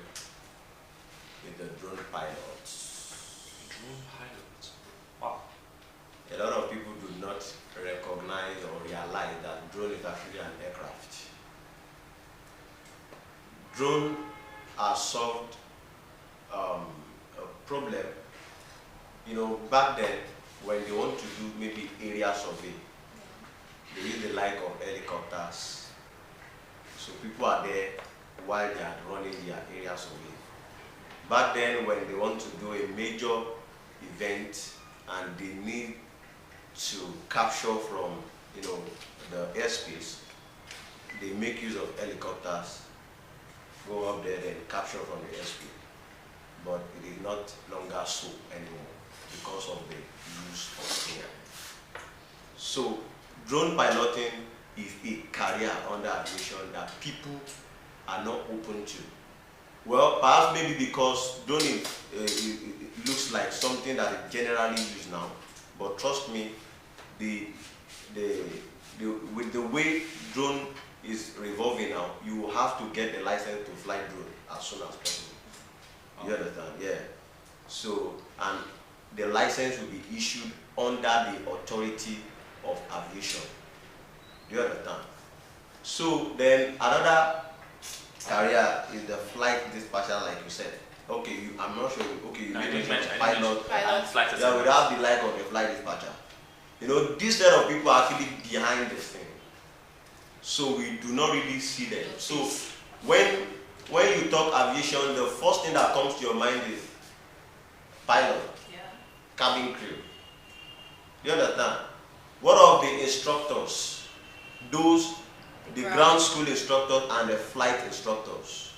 is the drone pilots. Drone pilots. Wow. drone has solved a problem. You know, back then, when they want to do maybe area survey, they use the like of helicopters. So people are there while they are running their area survey. Back then, when they want to do a major event and they need to capture from, you know, the airspace, they make use of helicopters, go up there and capture from the airspace. But it is not longer so anymore because of the use of drone. So drone piloting is a career under aviation that people are not open to. Well, perhaps maybe because drone it looks like something that is generally used now, but trust me, with the way drone is revolving now, you will have to get the license to fly drone as soon as possible. You understand? Yeah. So, and the license will be issued under the authority of aviation. Do you understand? So then another career is the flight dispatcher, like you said. Okay, I'm not sure. Okay, you mentioned pilot. Flight Yeah, we have the like of the flight dispatcher. You know, this set of people are actually behind this thing. So we do not really see them. So when you talk aviation, the first thing that comes to your mind is pilot, cabin crew. Do you understand? What of the instructors? Those, the ground school instructors and the flight instructors.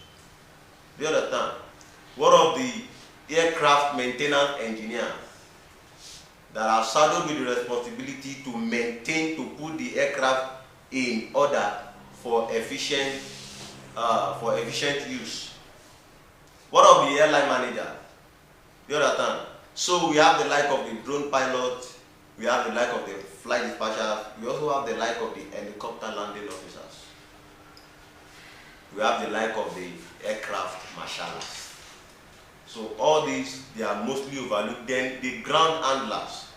Do you understand? What of the aircraft maintenance engineers that are saddled with the responsibility to maintain, to put the aircraft in order for efficient use? What of the airline manager? Do you understand? So we have the like of the drone pilot, we have the like of the flight dispatchers, we also have the like of the helicopter landing officers. We have the like of the aircraft marshals. So all these, they are mostly overlooked. Then the ground handlers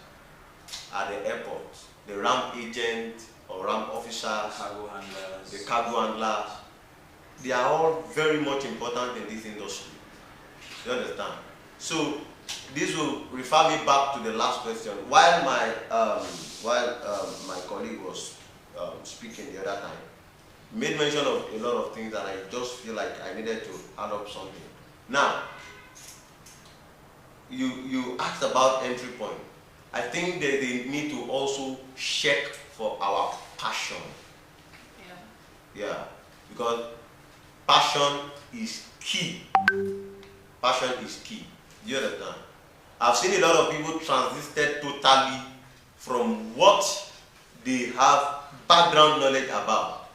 at the airport, the ramp agent or ramp officers, Cargo handlers. the cargo handlers, they are all very much important in this industry. You understand? So this will refer me back to the last question. While my colleague was speaking the other time, made mention of a lot of things, and I just feel like I needed to add up something. Now, you asked about entry point. I think that they need to also check for our passion. Yeah, because passion is key. Passion is key. Do you understand? I've seen a lot of people transited totally from what they have background knowledge about.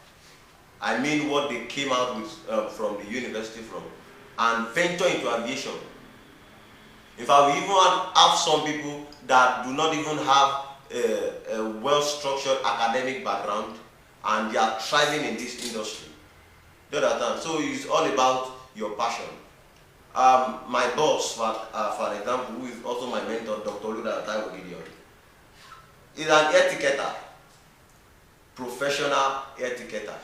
I mean what they came out with from the university from, and venture into aviation. In fact, we even have some people that do not even have a well-structured academic background, and they are thriving in this industry. Do you understand? So it's all about your passion. My boss, for example, who is also my mentor, Dr. Luda Taiwo Gideon, is an air ticketer, professional air ticketer.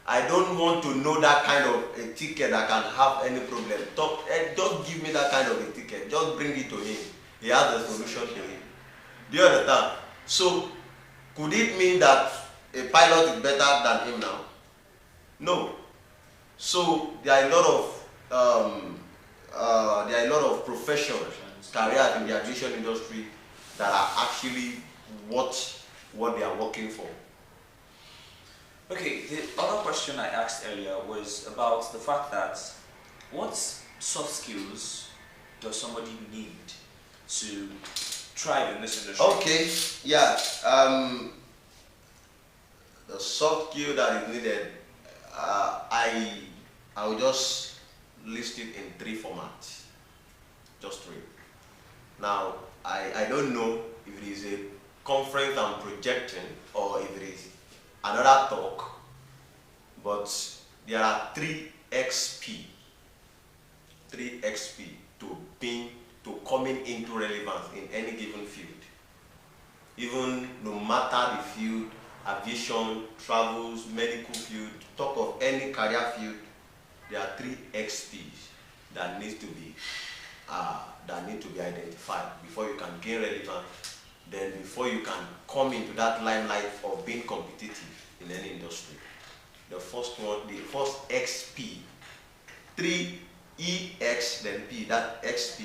I don't want to know that kind of a ticket that can have any problem. Just give me that kind of a ticket. Just bring it to him. He has the solution to it. Do you understand? So, could it mean that a pilot is better than him now? No. So there are a lot of professions, careers in the aviation industry that are actually what they are working for. Okay, the other question I asked earlier was about the fact that what soft skills does somebody need to thrive in this industry? Okay, yeah. The soft skill that is needed, I will just list it in 3 formats. Just 3. Now, I don't know if it is a conference I'm projecting or if it is another talk, but there are 3 XP to coming into relevance in any given field. Even no matter the field, aviation, travels, medical field, talk of any career field, there are 3 XPs that need to be identified before you can gain relevance, then before you can come into that limelight of being competitive in any industry. The first one, the first XP, 3EX then P, that XP.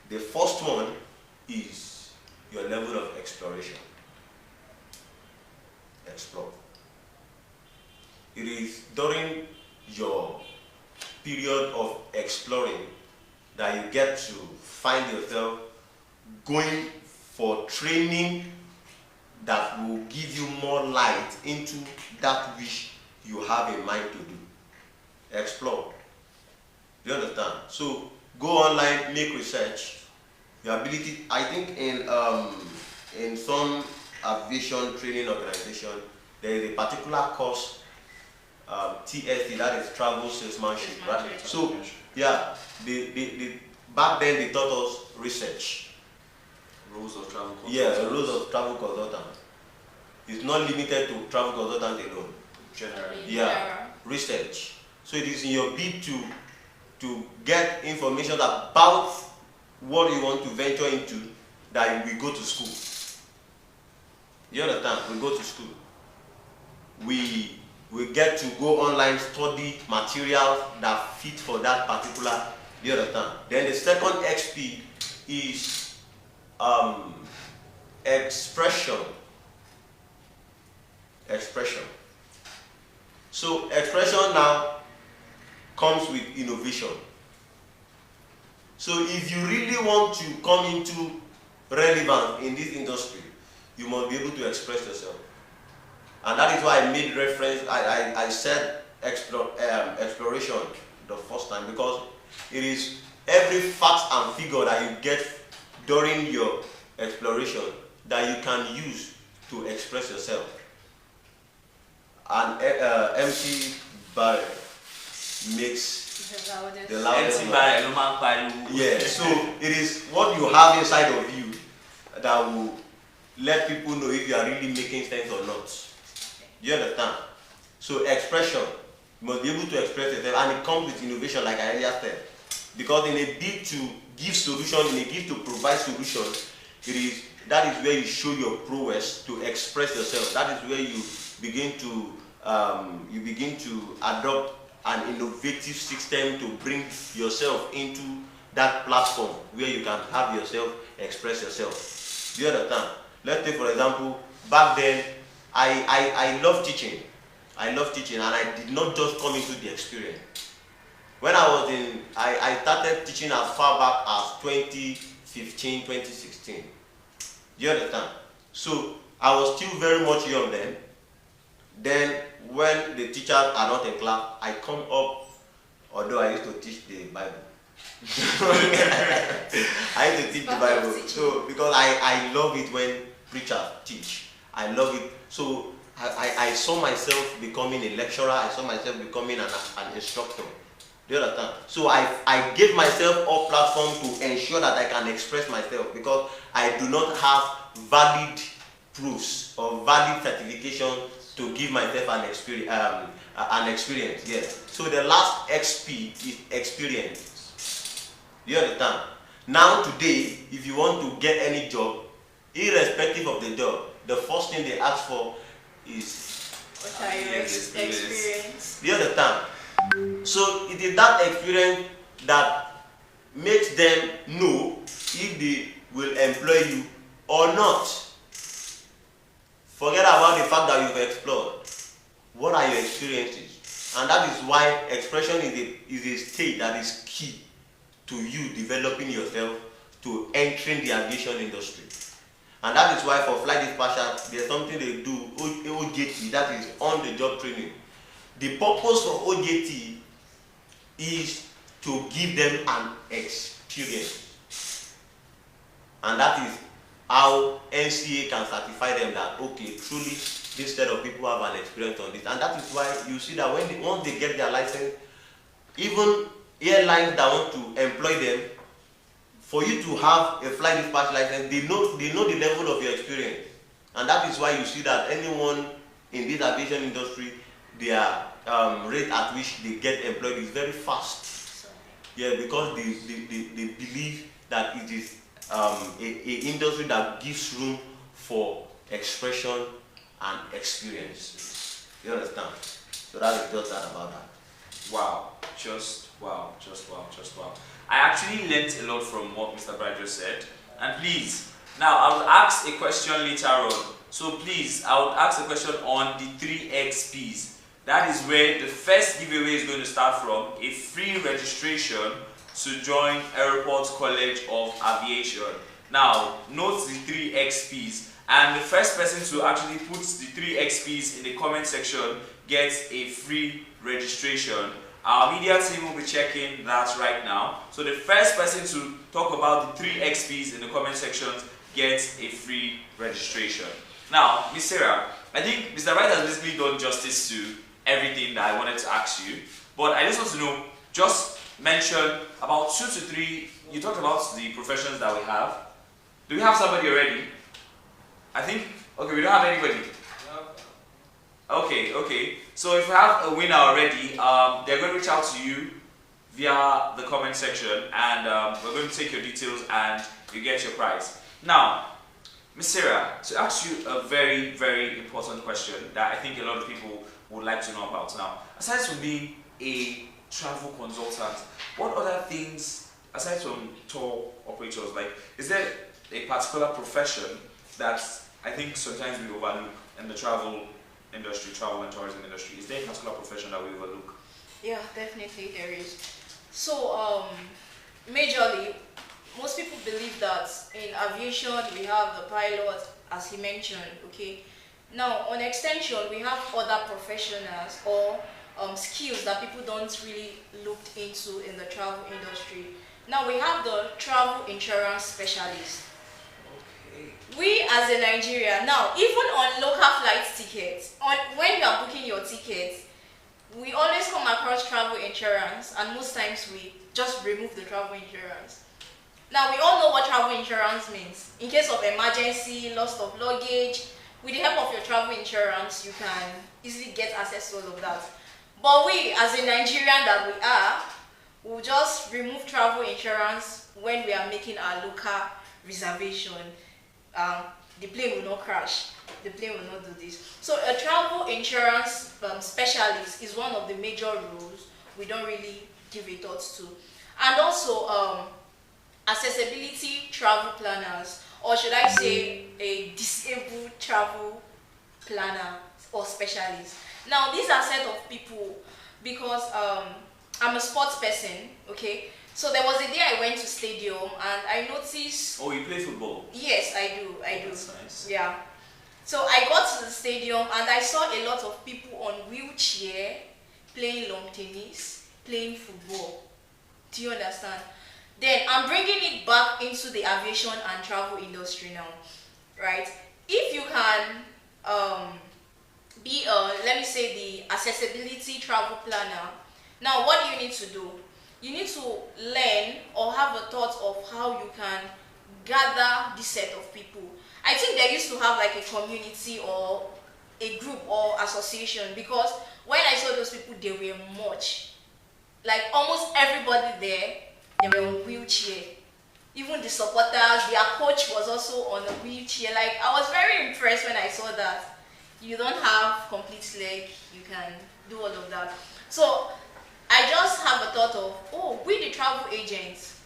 The first one is your level of exploration. Explore. It is during your period of exploring that you get to find yourself going for training that will give you more light into that which you have in mind to do. Explore. Do you understand? So go online, make research. Your ability, I think in some aviation training organization, there is a particular course, TSD, that is travel salesmanship, right? So yeah, back then they taught us research. Rules of travel consultant. Yeah, the rules of travel consultant. It's not limited to travel consultant alone. Generally. Yeah, research. So it is in your bid to get information about what you want to venture into that we go to school. You understand? We go to school. We get to go online, study materials that fit for that particular. You understand? Then the second XP is expression. Expression. So expression now comes with innovation. So if you really want to come into relevance in this industry, you must be able to express yourself. And that is why I made reference, I said exploration the first time, because it is every fact and figure that you get during your exploration that you can use to express yourself. An empty barrel makes the loudest noise. Yeah, so it is what you have inside of you that will let people know if you are really making sense or not. You understand? So expression, you must be able to express yourself, and it comes with innovation, like I earlier said. Because in a bid to give solution, in a bid to provide solution, that is where you show your prowess to express yourself. That is where you begin to adopt an innovative system to bring yourself into that platform where you can have yourself express yourself. Do you understand? Let's take, for example, back then I love teaching. I love teaching, and I did not just come into the experience. When I started teaching as far back as 2015, 2016. Do you understand? So I was still very much young then. Then when the teachers are not in class, I come up, although I used to teach the Bible. I used to teach the Bible. So because I love it when preachers teach. I love it. So I saw myself becoming a lecturer. I saw myself becoming an instructor. Do you understand? So I gave myself a platform to ensure that I can express myself, because I do not have valid proofs or valid certification to give myself an experience. Yes. So the last XP is experience. Do you understand? Now today, if you want to get any job, irrespective of the job, the first thing they ask for is what are your experience? Do you understand? So it is that experience that makes them know if they will employ you or not. Forget about the fact that you've explored. What are your experiences? And that is why expression is a state that is key to you developing yourself to entering the aviation industry. And that is why for flight dispatchers, there's something they do, OJT, that is on the job training. The purpose for OJT is to give them an experience. And that is how NCA can certify them that, okay, truly this set of people have an experience on this. And that is why you see that once they get their license, even airlines that want to employ them, for you to have a flight dispatch license, they know the level of your experience. And that is why you see that anyone in this aviation industry, their rate at which they get employed is very fast. Yeah, because they believe that it is a industry that gives room for expression and experience. You understand? So that is just that about that. Wow, just wow, just wow, just wow. I actually learnt a lot from what Mr. Bright just said. And please, now I will ask a question later on. So please, I would ask a question on the 3XPs. That is where the first giveaway is going to start from, a free registration to join Airport College of Aviation. Now, note the 3XPs, and the first person to actually put the 3XPs in the comment section gets a free registration. Our media team will be checking that right now. So the first person to talk about the 3XPs in the comment sections gets a free registration. Now, Ms. Sarah, I think Mr. Wright has basically done justice to everything that I wanted to ask you. But I just want to know, just mention about 2 to 3, you talked about the professions that we have. Do we have somebody already? I think, okay, we don't have anybody. Okay. So if we have a winner already, they're going to reach out to you via the comment section, and we're going to take your details and you get your prize. Now, Ms. Sarah, to ask you a very, very important question that I think a lot of people would like to know about. Now, aside from being a travel consultant, what other things, aside from tour operators, like, is there a particular profession that I think sometimes we overlook in the travel industry, travel and tourism industry? Is there a particular profession that we overlook? Yeah, definitely there is. So, majorly, most people believe that in aviation we have the pilot, as he mentioned, okay? Now, on extension, we have other professionals or skills that people don't really look into in the travel industry. Now, we have the travel insurance specialist. We as a Nigeria, now even on local flight tickets, when you are booking your tickets, we always come across travel insurance, and most times we just remove the travel insurance. Now we all know what travel insurance means. In case of emergency, loss of luggage, with the help of your travel insurance, you can easily get access to all of that. But we, as a Nigerian that we are, will just remove travel insurance when we are making our local reservation. The plane will not crash, the plane will not do this. So a travel insurance specialist is one of the major rules we don't really give a thought to. And also accessibility travel planners, or should I say a disabled travel planner or specialist. Now these are set of people because I'm a sports person, okay? So there was a day I went to stadium and I noticed... Oh, you play football? Yes, I do. That's nice. Yeah. So I got to the stadium and I saw a lot of people on wheelchair playing lawn tennis, playing football. Do you understand? Then I'm bringing it back into the aviation and travel industry now, right? If you can be let me say the accessibility travel planner, now what do you need to do? You need to learn or have a thought of how you can gather this set of people. I think they used to have like a community or a group or association, because when I saw those people, they were much. Like almost everybody there, they were on wheelchair. Even the supporters, their coach was also on a wheelchair. Like I was very impressed when I saw that. You don't have complete leg, you can do all of that. So I just have a thought of, oh, we the travel agents,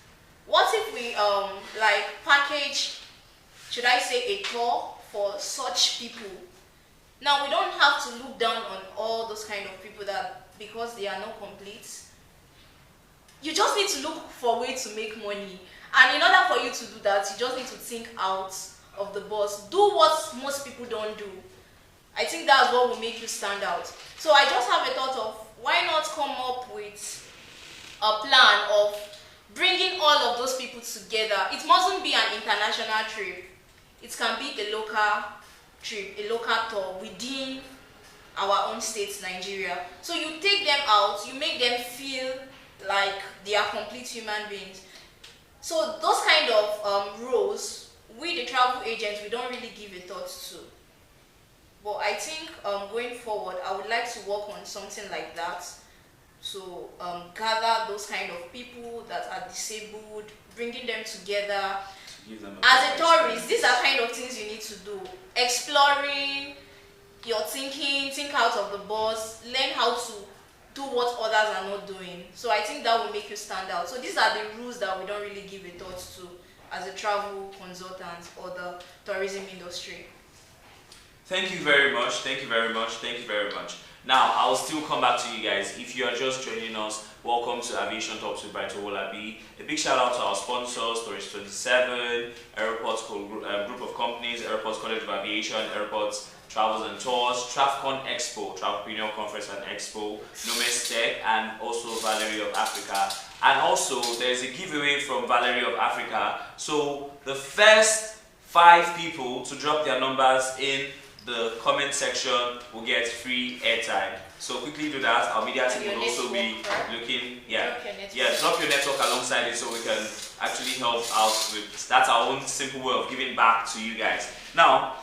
what if we like package, should I say a tour for such people? Now we don't have to look down on all those kind of people that because they are not complete. You just need to look for ways to make money. And in order for you to do that, you just need to think out of the box. Do what most people don't do. I think that's what will make you stand out. So I just have a thought of, why not come up with a plan of bringing all of those people together? It mustn't be an international trip. It can be a local trip, a local tour within our own state, Nigeria. So you take them out, you make them feel like they are complete human beings. So those kind of roles, we the travel agents, we don't really give a thought to. But I think going forward, I would like to work on something like that. So gather those kind of people that are disabled, bringing them together. Give them As a tourist, these are kind of things you need to do. Exploring, your thinking, think out of the box, learn how to do what others are not doing. So I think that will make you stand out. So these are the rules that we don't really give a thought to as a travel consultant or the tourism industry. Thank you very much. Thank you very much. Thank you very much. Now, I'll still come back to you guys. If you are just joining us, welcome to Aviation Talks with Bright Owolabi. A big shout out to our sponsors, Tourist 27, Airports Group of Companies, Airports College of Aviation, Airports Travels and Tours, TravCon Expo, Travelpreneur Conference and Expo, Nomes Tech, and also Valerie of Africa. And also, there's a giveaway from Valerie of Africa. So, the first 5 people to drop their numbers in the comment section will get free airtime. So quickly do that. Our media team will also be looking. Drop your network alongside it so we can actually help out with. That's our own simple way of giving back to you guys. Now,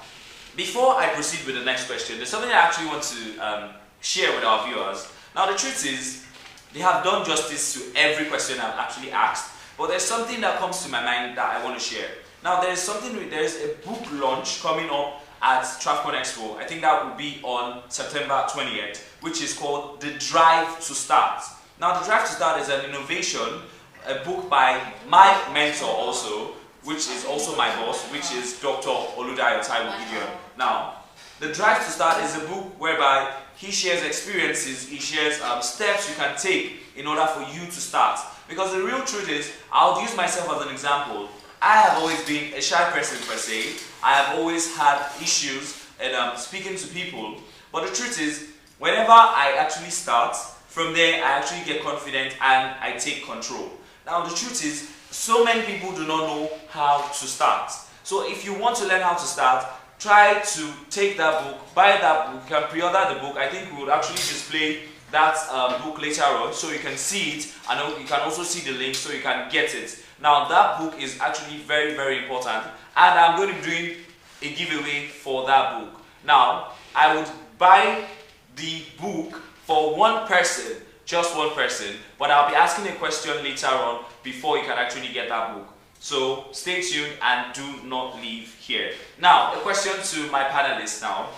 before I proceed with the next question, there's something I actually want to share with our viewers. Now, the truth is, they have done justice to every question I've actually asked, but there's something that comes to my mind that I want to share. Now, there's a book launch coming up at TravCon Expo. I think that will be on September 20th, which is called The Drive to Start. Now, The Drive to Start is an innovation, a book by my mentor also, which is also my boss, which is Dr. Oludayo Taiwo Gideon. Now, The Drive to Start is a book whereby he shares experiences, he shares steps you can take in order for you to start. Because the real truth is, I'll use myself as an example. I have always been a shy person per se. I have always had issues in speaking to people. But the truth is, whenever I actually start, from there I actually get confident and I take control. Now the truth is, so many people do not know how to start. So if you want to learn how to start, try to take that book, buy that book, you can pre-order the book. I think we will actually display that book later on so you can see it, and you can also see the link so you can get it. Now that book is actually very, very important, and I'm going to be doing a giveaway for that book. Now, I would buy the book for one person, just one person, but I'll be asking a question later on before you can actually get that book. So stay tuned and do not leave here. Now, a question to my panelists now.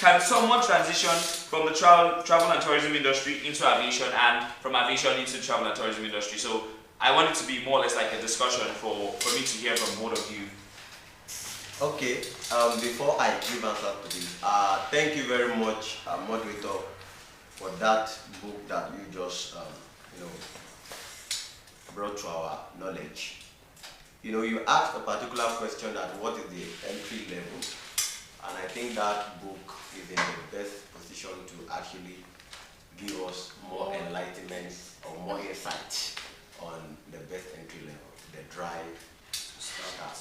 Can someone transition from the travel and tourism industry into aviation, and from aviation into travel and tourism industry? So I want it to be more or less like a discussion for me to hear from both of you. Okay, before I give answer to this, thank you very much, moderator, for that book that you just brought to our knowledge. You asked a particular question that what is the entry level, and I think that book is in the best position to actually give us more enlightenment or more insight on the best entry level, the drive to start.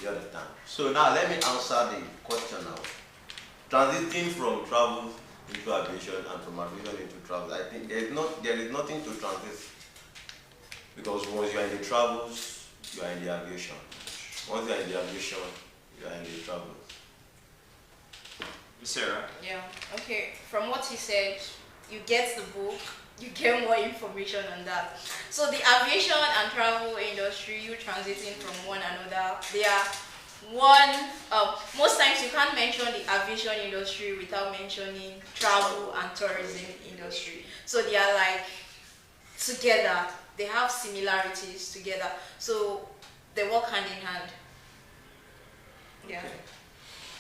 You understand? So now let me answer the question now. Transiting from travel into aviation and from aviation into travel, I think there is nothing to transit, because once you are in the travels, you are in the aviation. Once you are in the aviation, you are in the travels. Sarah? Yeah, okay. From what he said, you get the book, you get more information on that. So the aviation and travel industry, you transiting from one another, they are one, most times you can't mention the aviation industry without mentioning travel and tourism industry. So they are like together, they have similarities together. So they work hand in hand. Yeah.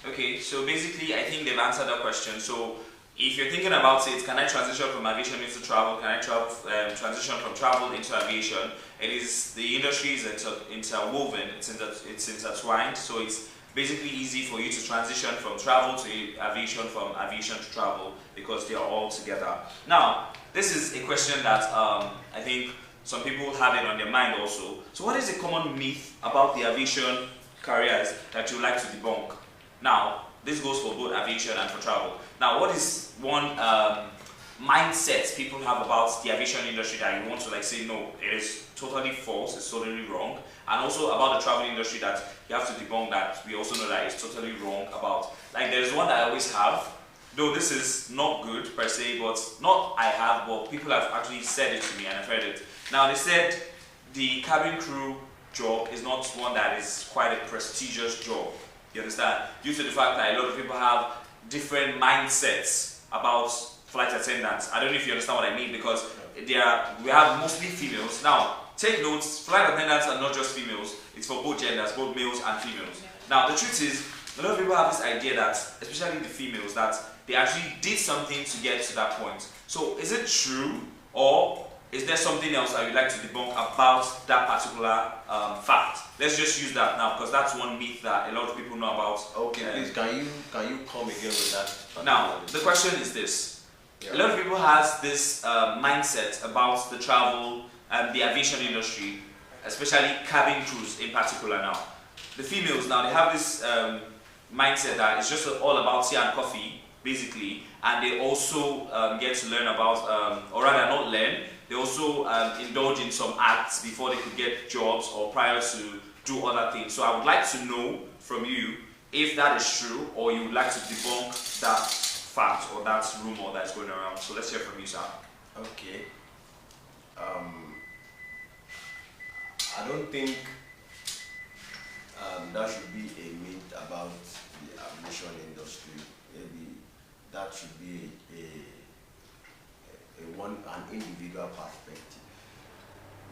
Okay, so basically I think they've answered that question. So if you're thinking about it, can I transition from aviation into travel? Can I transition from travel into aviation? The industry is interwoven, it's intertwined, so it's basically easy for you to transition from travel to aviation, from aviation to travel, because they are all together. Now, this is a question that I think some people have it on their mind also. So what is a common myth about the aviation careers that you would like to debunk? Now, this goes for both aviation and for travel. Now, what is one mindsets people have about the aviation industry that you want to like say no, it is totally false, it's totally wrong, and also about the travel industry that you have to debunk that we also know that it's totally wrong about. Like there's one that I always have, though this is not good per se, but not I have, but people have actually said it to me and I've heard it. Now they said the cabin crew job is not one that is quite a prestigious job. You understand? Due to the fact that a lot of people have different mindsets about flight attendants. I don't know if you understand what I mean, because we have mostly females. Now, take notes, flight attendants are not just females, it's for both genders, both males and females. Now, the truth is, a lot of people have this idea that, especially the females, that they actually did something to get to that point. So, is it true, or is there something else I would like to debunk about that particular fact? Let's just use that now, because that's one myth that a lot of people know about. Okay, please, can you come again with that? Now, the question is this. Yeah. A lot of people has this mindset about the travel and the aviation industry, especially cabin crews in particular now. The females now, they have this mindset that it's just all about tea and coffee, basically, and they also get to learn about, or rather not learn, they also indulge in some acts before they could get jobs or prior to do other things. So I would like to know from you if that is true, or you would like to debunk that fact or that rumor that's going around. So let's hear from you, sir. Okay. I don't think that should be a myth about the aviation industry. Maybe that should be an individual perspective.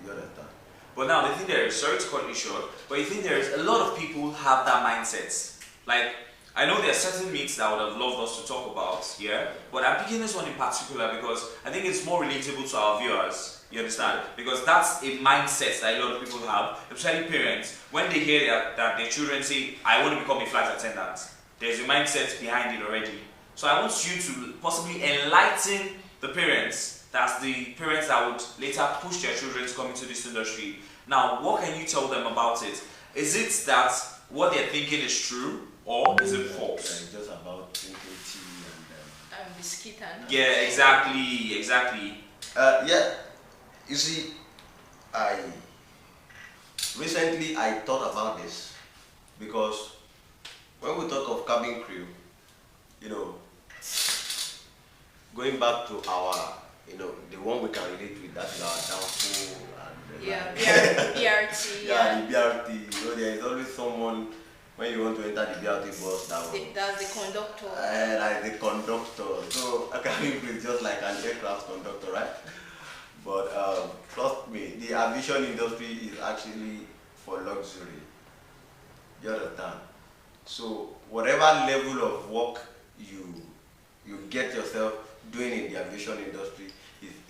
You understand? But now the thing there is, sorry to cut you short, but you think there is a lot of people have that mindset. Like, I know there are certain myths that I would have loved us to talk about here, but I'm picking this one in particular because I think it's more relatable to our viewers. You understand? Because that's a mindset that a lot of people have, especially parents. When they hear that their children say, I want to become a flight attendant, there's a mindset behind it already. So I want you to possibly enlighten the parents, that's the parents that would later push their children to come into this industry. Now, what can you tell them about it? Is it that what they're thinking is true, or is it false? It's just about drinking tea and biscuit and yeah, exactly. Yeah, you see, recently I thought about this because when we talk of cabin crew, you know, going back to our, you know, the one we can relate with, that is our downfall and BRT. Yeah, the BRT. You know, there is always someone when you want to enter the BRT bus that's the conductor. Like the conductor. So a cabin crew is just like an aircraft conductor, right? But trust me, the aviation industry is actually for luxury. You understand? So whatever level of work you get yourself doing in the aviation industry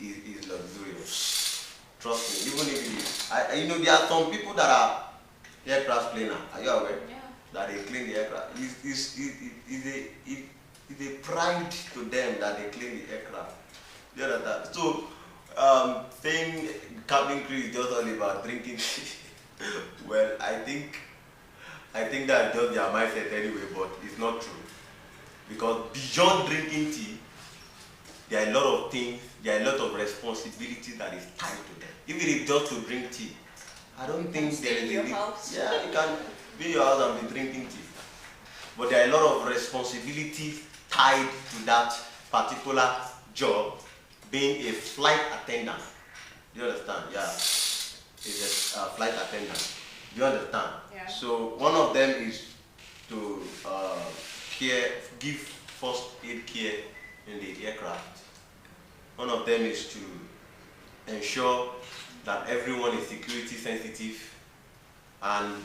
is luxurious. Trust me, even if it is. You know, there are some people that are aircraft cleaner. Are you aware? Yeah. That they clean the aircraft. It's a pride to them that they clean the aircraft. You understand? So saying cabin crew is just all about drinking tea. Well, I think that's just their mindset anyway, but it's not true. Because beyond drinking tea, there are a lot of things, there are a lot of responsibility that is tied to them. Even if just to drink tea, I don't think there is your house. Yeah, you can be in your house and be drinking tea. But there are a lot of responsibilities tied to that particular job, being a flight attendant. Do you understand? Yeah, is a flight attendant. Do you understand? Yeah. So one of them is to give first aid care in the aircraft. One of them is to ensure that everyone is security sensitive, and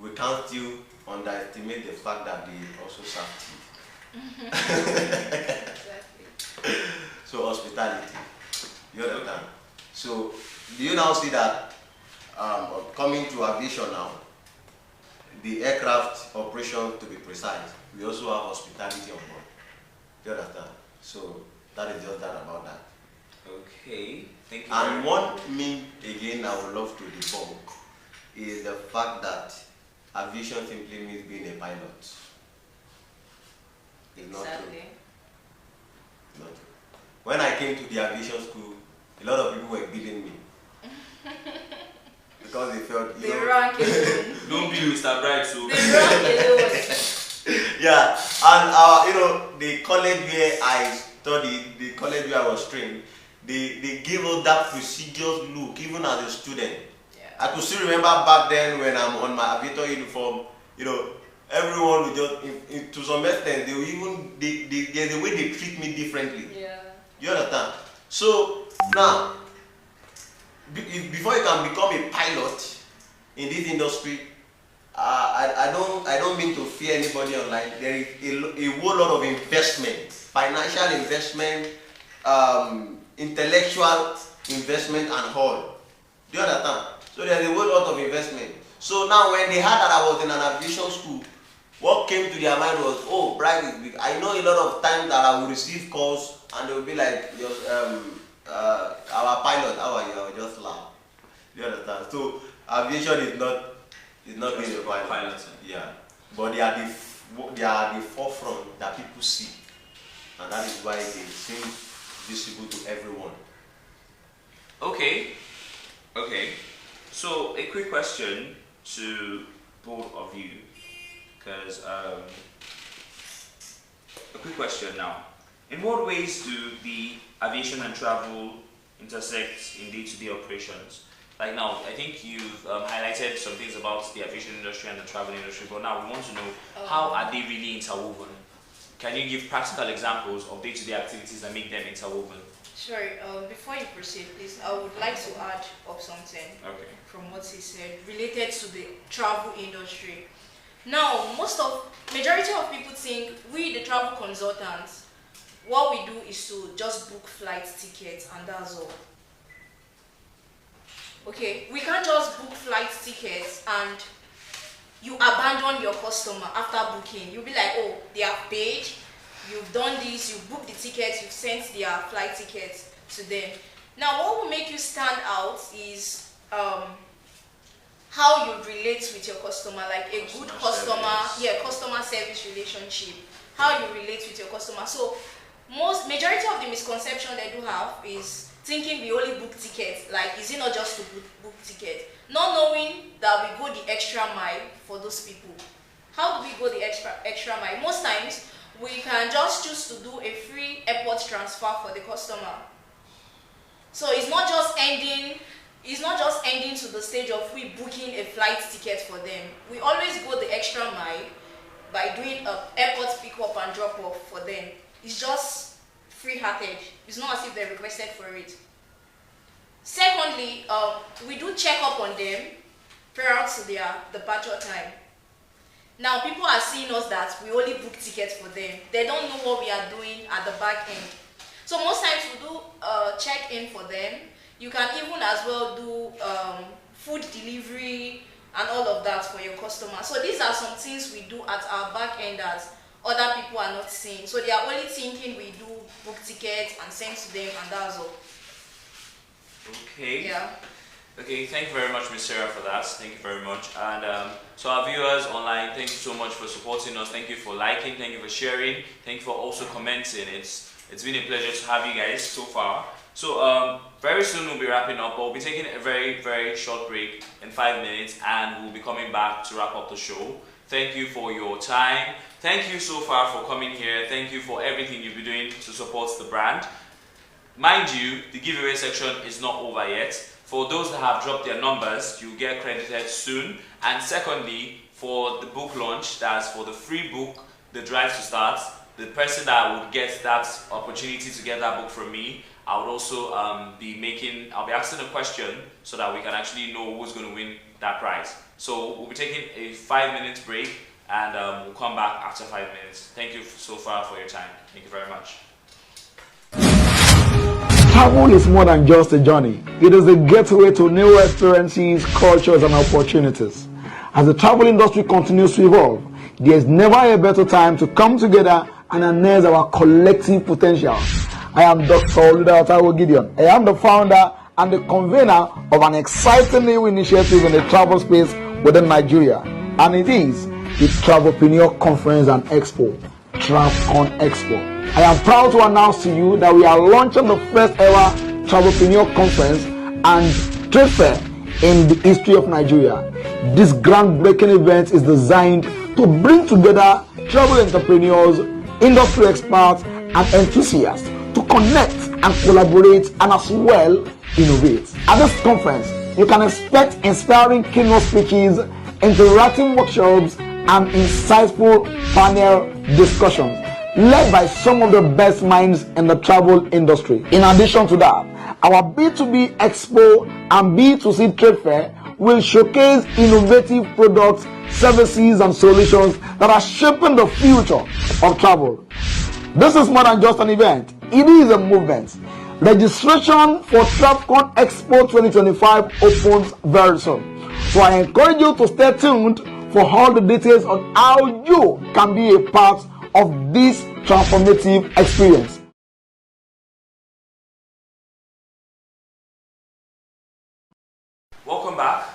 we can't still underestimate the fact that they also serve tea. Exactly. So hospitality, you understand? So do you now see that coming to aviation now, the aircraft operation, to be precise, we also have hospitality on board. Do you understand? So that is just that about that. Okay, thank you. And one myth again I would love to debunk is the fact that aviation simply means being a pilot. It's not true. Exactly. Not when I came to the aviation school, a lot of people were beating me. Because they felt, They rank alone. Don't be Mr. Bright, so. They rank alone. Yeah, and the college where I studied, the college where I was trained, they gave us that prestigious look even as a student. Yeah. I could still remember back then when I'm on my aviator uniform, everyone would just, to some extent, there's a way they treat me differently. Yeah. You understand? So now, before you can become a pilot in this industry, I don't mean to fear anybody online. There is a whole lot of investment, financial investment, intellectual investment, and all. Do you understand? So there's a whole lot of investment. So now when they heard that I was in an aviation school, what came to their mind was, oh, Bright is big. I know a lot of times that I will receive calls and they will be like, our pilot, how are you? I will just laugh. Do you understand? So aviation is not being a pilot. Yeah, but they are the forefront that people see, and that is why they seem visible to everyone. Okay. So a quick question to both of you, because a quick question now. In what ways do the aviation and travel intersect in day-to-day operations? Like now, I think you've highlighted some things about the aviation industry and the travel industry, but now we want to know how are they really interwoven? Can you give practical examples of day-to-day activities that make them interwoven? Sure. Before you proceed, please, I would like to add up something from what he said related to the travel industry. Now, majority of people think we, the travel consultants, what we do is to just book flight tickets and that's all. Okay, we can't just book flight tickets and you abandon your customer after booking. You'll be like, oh, they have paid, you've done this, you've booked the tickets, you've sent their flight tickets to them. Now, what will make you stand out is how you relate with your customer, like a good customer service relationship, how you relate with your customer. So, majority of the misconception they do have is thinking we only book tickets, like is it not just to book tickets? Not knowing that we go the extra mile for those people. How do we go the extra mile? Most times, we can just choose to do a free airport transfer for the customer. So it's not just ending to the stage of we booking a flight ticket for them. We always go the extra mile by doing an airport pick up and drop off for them. It's just free-hearted. It's not as if they requested for it. Secondly, we do check up on them prior to their departure time. Now, people are seeing us that we only book tickets for them. They don't know what we are doing at the back end. So most times we do check-in for them. You can even as well do food delivery and all of that for your customer. So these are some things we do at our back end that other people are not seeing. So they are only thinking we do book tickets and send to them and that's all. Okay. Yeah. Okay, thank you very much, Ms. Sarah, for that. Thank you very much. And so our viewers online, thank you so much for supporting us. Thank you for liking, thank you for sharing, thank you for also commenting. It's been a pleasure to have you guys so far. So very soon we'll be wrapping up, but we'll be taking a very, very short break in 5 minutes and we'll be coming back to wrap up the show. Thank you for your time. Thank you so far for coming here. Thank you for everything you've been doing to support the brand. Mind you, the giveaway section is not over yet. For those that have dropped their numbers, you'll get credited soon. And secondly, for the book launch, that's for the free book, The Drive to Start, the person that would get that opportunity to get that book from me, I would also I'll be asking a question so that we can actually know who's going to win that prize. So we'll be taking a 5-minute break and we'll come back after 5 minutes. Thank you so far for your time. Thank you very much. Travel is more than just a journey. It is a gateway to new experiences, cultures, and opportunities. As the travel industry continues to evolve, there is never a better time to come together and harness our collective potential. I am Dr. Oludayotawo Gideon. I am the founder and the convener of an exciting new initiative in the travel space within Nigeria, and it is the Travelpreneur Conference and Expo. TravCon Expo. I am proud to announce to you that we are launching the first ever Travelpreneur Conference and Trade Fair in the history of Nigeria. This groundbreaking event is designed to bring together travel entrepreneurs, industry experts, and enthusiasts to connect and collaborate and as well innovate. At this conference, you can expect inspiring keynote speeches, interactive workshops, and insightful panel discussions led by some of the best minds in the travel industry. In addition to that, our B2B Expo and B2C Trade Fair will showcase innovative products, services, and solutions that are shaping the future of travel. This is more than just an event, it is a movement. Registration for TravCon Expo 2025 opens very soon. So I encourage you to stay tuned for all the details on how you can be a part of this transformative experience. Welcome back.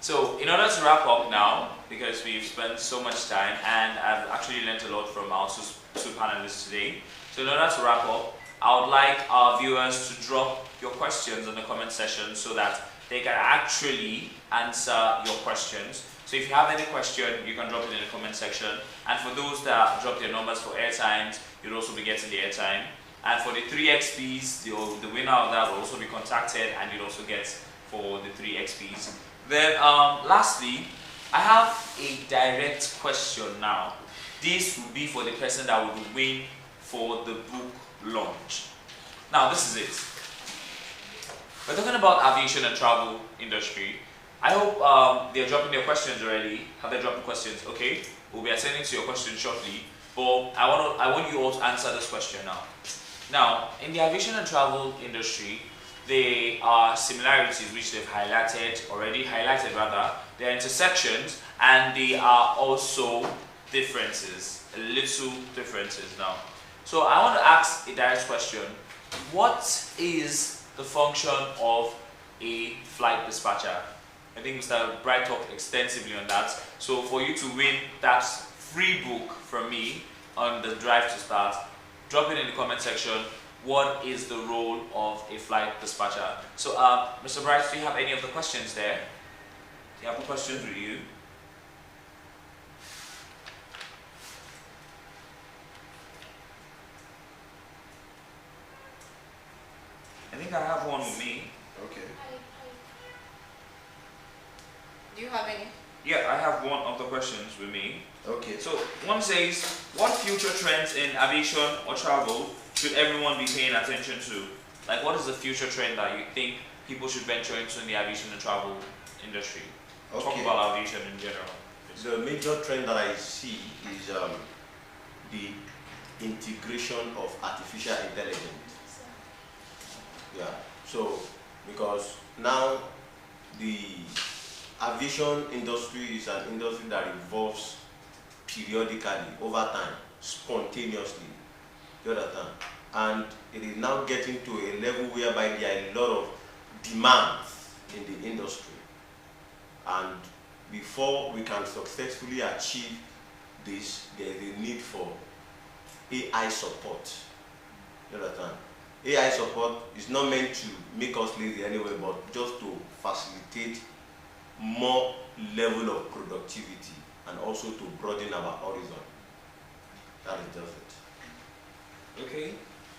So in order to wrap up now, because we've spent so much time and I've actually learned a lot from our two panelists today. So in order to wrap up, I would like our viewers to drop your questions in the comment section so that they can actually answer your questions. So if you have any question, you can drop it in the comment section. And for those that drop their numbers for airtimes, you'll also be getting the airtime. And for the 3 XPs, the winner of that will also be contacted and you'll also get for the 3 XPs. Then lastly, I have a direct question now. This will be for the person that will win for the book launch. Now this is it. We're talking about aviation and travel industry. I hope they're dropping their questions already. Have they dropped the questions? Okay, we'll be attending to your questions shortly. But I want you all to answer this question now. Now, in the aviation and travel industry, there are similarities which they've already highlighted. There are intersections, and there are also differences, little differences now. So I want to ask a direct question. What is the function of a flight dispatcher? I think Mr. Bright talked extensively on that. So for you to win that free book from me on the drive to start, drop it in the comment section. What is the role of a flight dispatcher? So Mr. Bright, do you have any of the questions there? Do you have the questions with you? I think I have one with me. Okay. Do you have any? Yeah, I have one of the questions with me. Okay. So one says, what future trends in aviation or travel should everyone be paying attention to? Like, what is the future trend that you think people should venture into in the aviation and travel industry? Okay. Talk about aviation in general. The major trend that I see is the integration of artificial intelligence. Yeah. So, because now the aviation industry is an industry that evolves periodically, over time, spontaneously. You understand? And it is now getting to a level whereby there are a lot of demands in the industry. And before we can successfully achieve this, there is a need for AI support. You understand? AI support is not meant to make us lazy anyway, but just to facilitate more level of productivity and also to broaden our horizon. That is just it. Okay.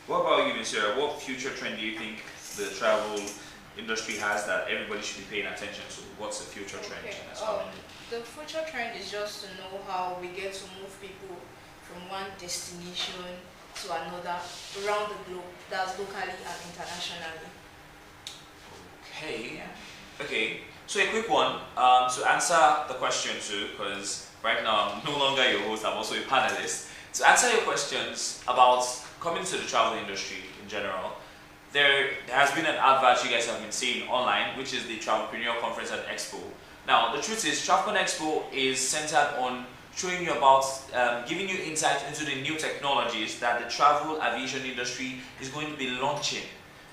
What about you, Mr. What future trend do you think the travel industry has that everybody should be paying attention to? What's the future trend that's coming? The future trend is just to know how we get to move people from one destination to another around the globe, that's locally and internationally. Okay. Yeah. Okay. So a quick one to answer the question too, because right now I'm no longer your host, I'm also a panelist. To answer your questions about coming to the travel industry in general, there has been an advert you guys have been seeing online, which is the Travelpreneur Conference and Expo. Now, the truth is, TravCon Expo is centered on showing you about, giving you insight into the new technologies that the travel aviation industry is going to be launching.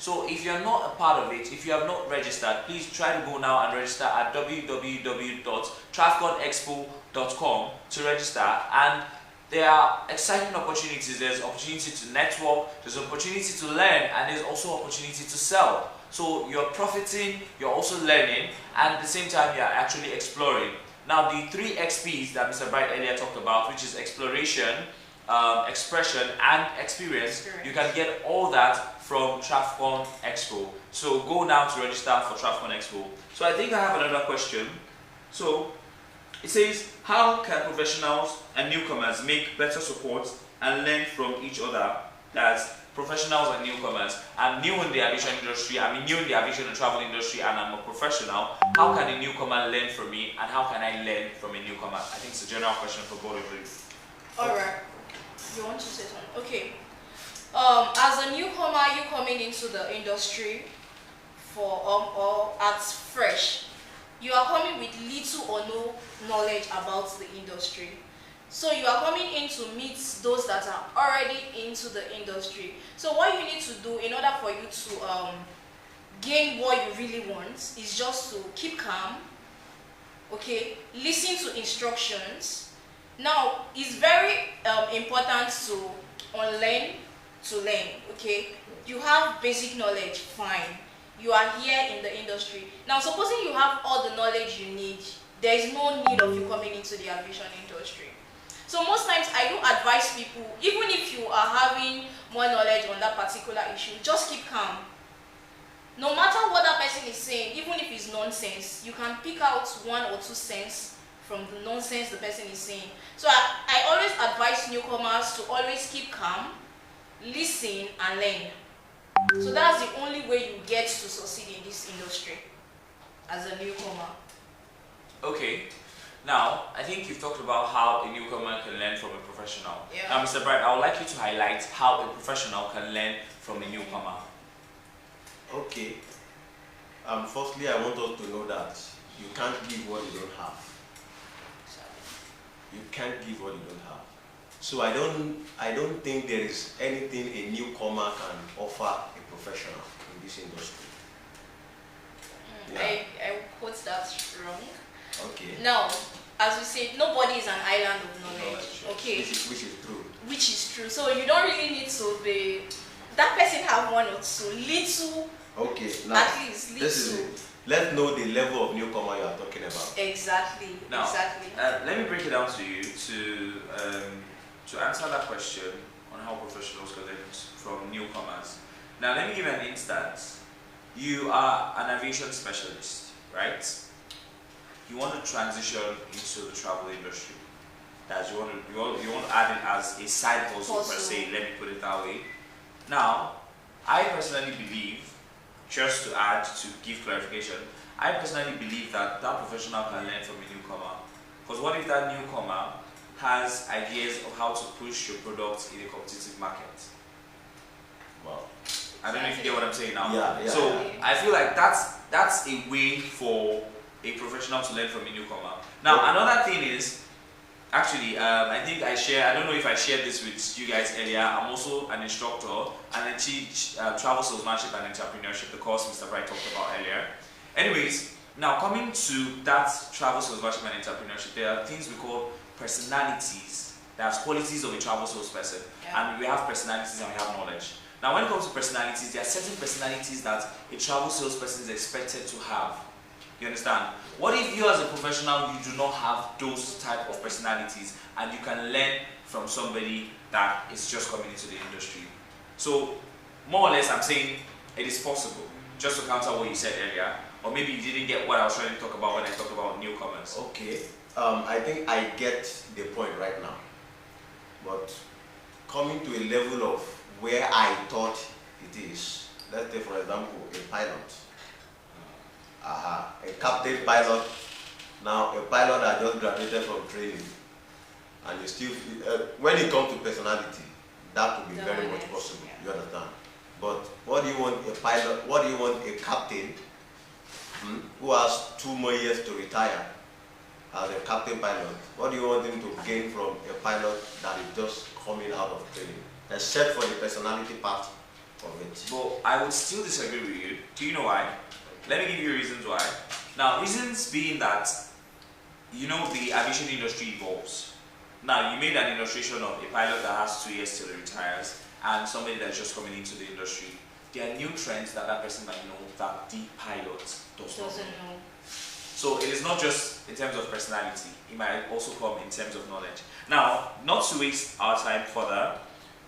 So if you're not a part of it, if you have not registered, please try to go now and register at www.trafconexpo.com to register. And there are exciting opportunities. There's opportunity to network, there's opportunity to learn, and there's also opportunity to sell. So you're profiting, you're also learning, and at the same time you're actually exploring. Now the 3 XPs that Mr. Bright earlier talked about, which is exploration, expression, and experience, you can get all that from TrafCon Expo. So go now to register for TrafCon Expo. So I think I have another question. So it says, how can professionals and newcomers make better support and learn from each other? That's professionals and newcomers. I'm new in the aviation industry, I'm new in the aviation and travel industry, and I'm a professional. How can a newcomer learn from me, and how can I learn from a newcomer? I think it's a general question for both of you. Alright, you want to say something? Okay. As a newcomer, you coming into the industry for or as fresh, you are coming with little or no knowledge about the industry. So you are coming in to meet those that are already into the industry. So what you need to do in order for you to gain what you really want is just to keep calm, okay, listen to instructions. Now, it's very important to unlearn to learn, okay. You have basic knowledge, fine. You are here in the industry. Now, supposing you have all the knowledge you need, there is no need of you coming into the aviation industry. So most times I do advise people, even if you are having more knowledge on that particular issue, just keep calm. No matter what that person is saying, even if it's nonsense, you can pick out 1 or 2 cents from the nonsense the person is saying. So I always advise newcomers to always keep calm, listen and learn. So that's the only way you get to succeed in this industry as a newcomer. Okay. Now, I think you've talked about how a newcomer can learn from a professional. Yeah. Now, Mr. Bright, I would like you to highlight how a professional can learn from a newcomer. Okay. Firstly, I want us to know that you can't give what you don't have. You can't give what you don't have. So I don't think there is anything a newcomer can offer a professional in this industry. Yeah. I quote that wrong. Okay. Now, as we said, nobody is an island of knowledge. Okay. Which is true. Which is true. So you don't really need to be. That person have 1 or 2 little. Okay. Now, at least little. this is it. Let's know the level of newcomer you are talking about. Exactly. Now, exactly. Let me break it down to you to answer that question on how professionals can learn from newcomers. Now, let me give you an instance. You are an aviation specialist, right? You want to transition into the travel industry. That you want to add it as a side hustle per se. Let me put it that way. Now, I personally believe, just to add to give clarification, I personally believe that professional can learn from a newcomer. Because what if that newcomer has ideas of how to push your product in a competitive market? Wow. I don't know if you get what I'm saying now. Yeah. So I feel like that's a way for a professional to learn from a newcomer. Now, another thing is, actually, I think I don't know if I shared this with you guys earlier, I'm also an instructor and I teach travel salesmanship and entrepreneurship, the course Mr. Bright talked about earlier. Anyways, now coming to that travel salesmanship and entrepreneurship, there are things we call personalities. There's qualities of a travel salesperson, and we have personalities and we have knowledge. Now, when it comes to personalities, there are certain personalities that a travel salesperson is expected to have. You understand? What if you as a professional, you do not have those type of personalities and you can learn from somebody that is just coming into the industry? So, more or less, I'm saying it is possible, just to counter what you said earlier, or maybe you didn't get what I was trying to talk about when I talked about newcomers. Okay. I think I get the point right now. But coming to a level of where I thought it is, let's take for example a pilot. A captain pilot. Now a pilot that just graduated from training, and you still when it comes to personality, that would be very much possible. You understand? But what do you want a pilot? What do you want a captain who has 2 more years to retire as a captain pilot? What do you want him to gain from a pilot that is just coming out of training? Except for the personality part, of it. But I would still disagree with you. Do you know why? Let me give you reasons why. Now, reasons being that, you know, the aviation industry evolves. Now, you made an illustration of a pilot that has 2 years till he retires and somebody that's just coming into the industry. There are new trends that that person might know that the pilot doesn't know. So it is not just in terms of personality, it might also come in terms of knowledge. Now, not to waste our time further,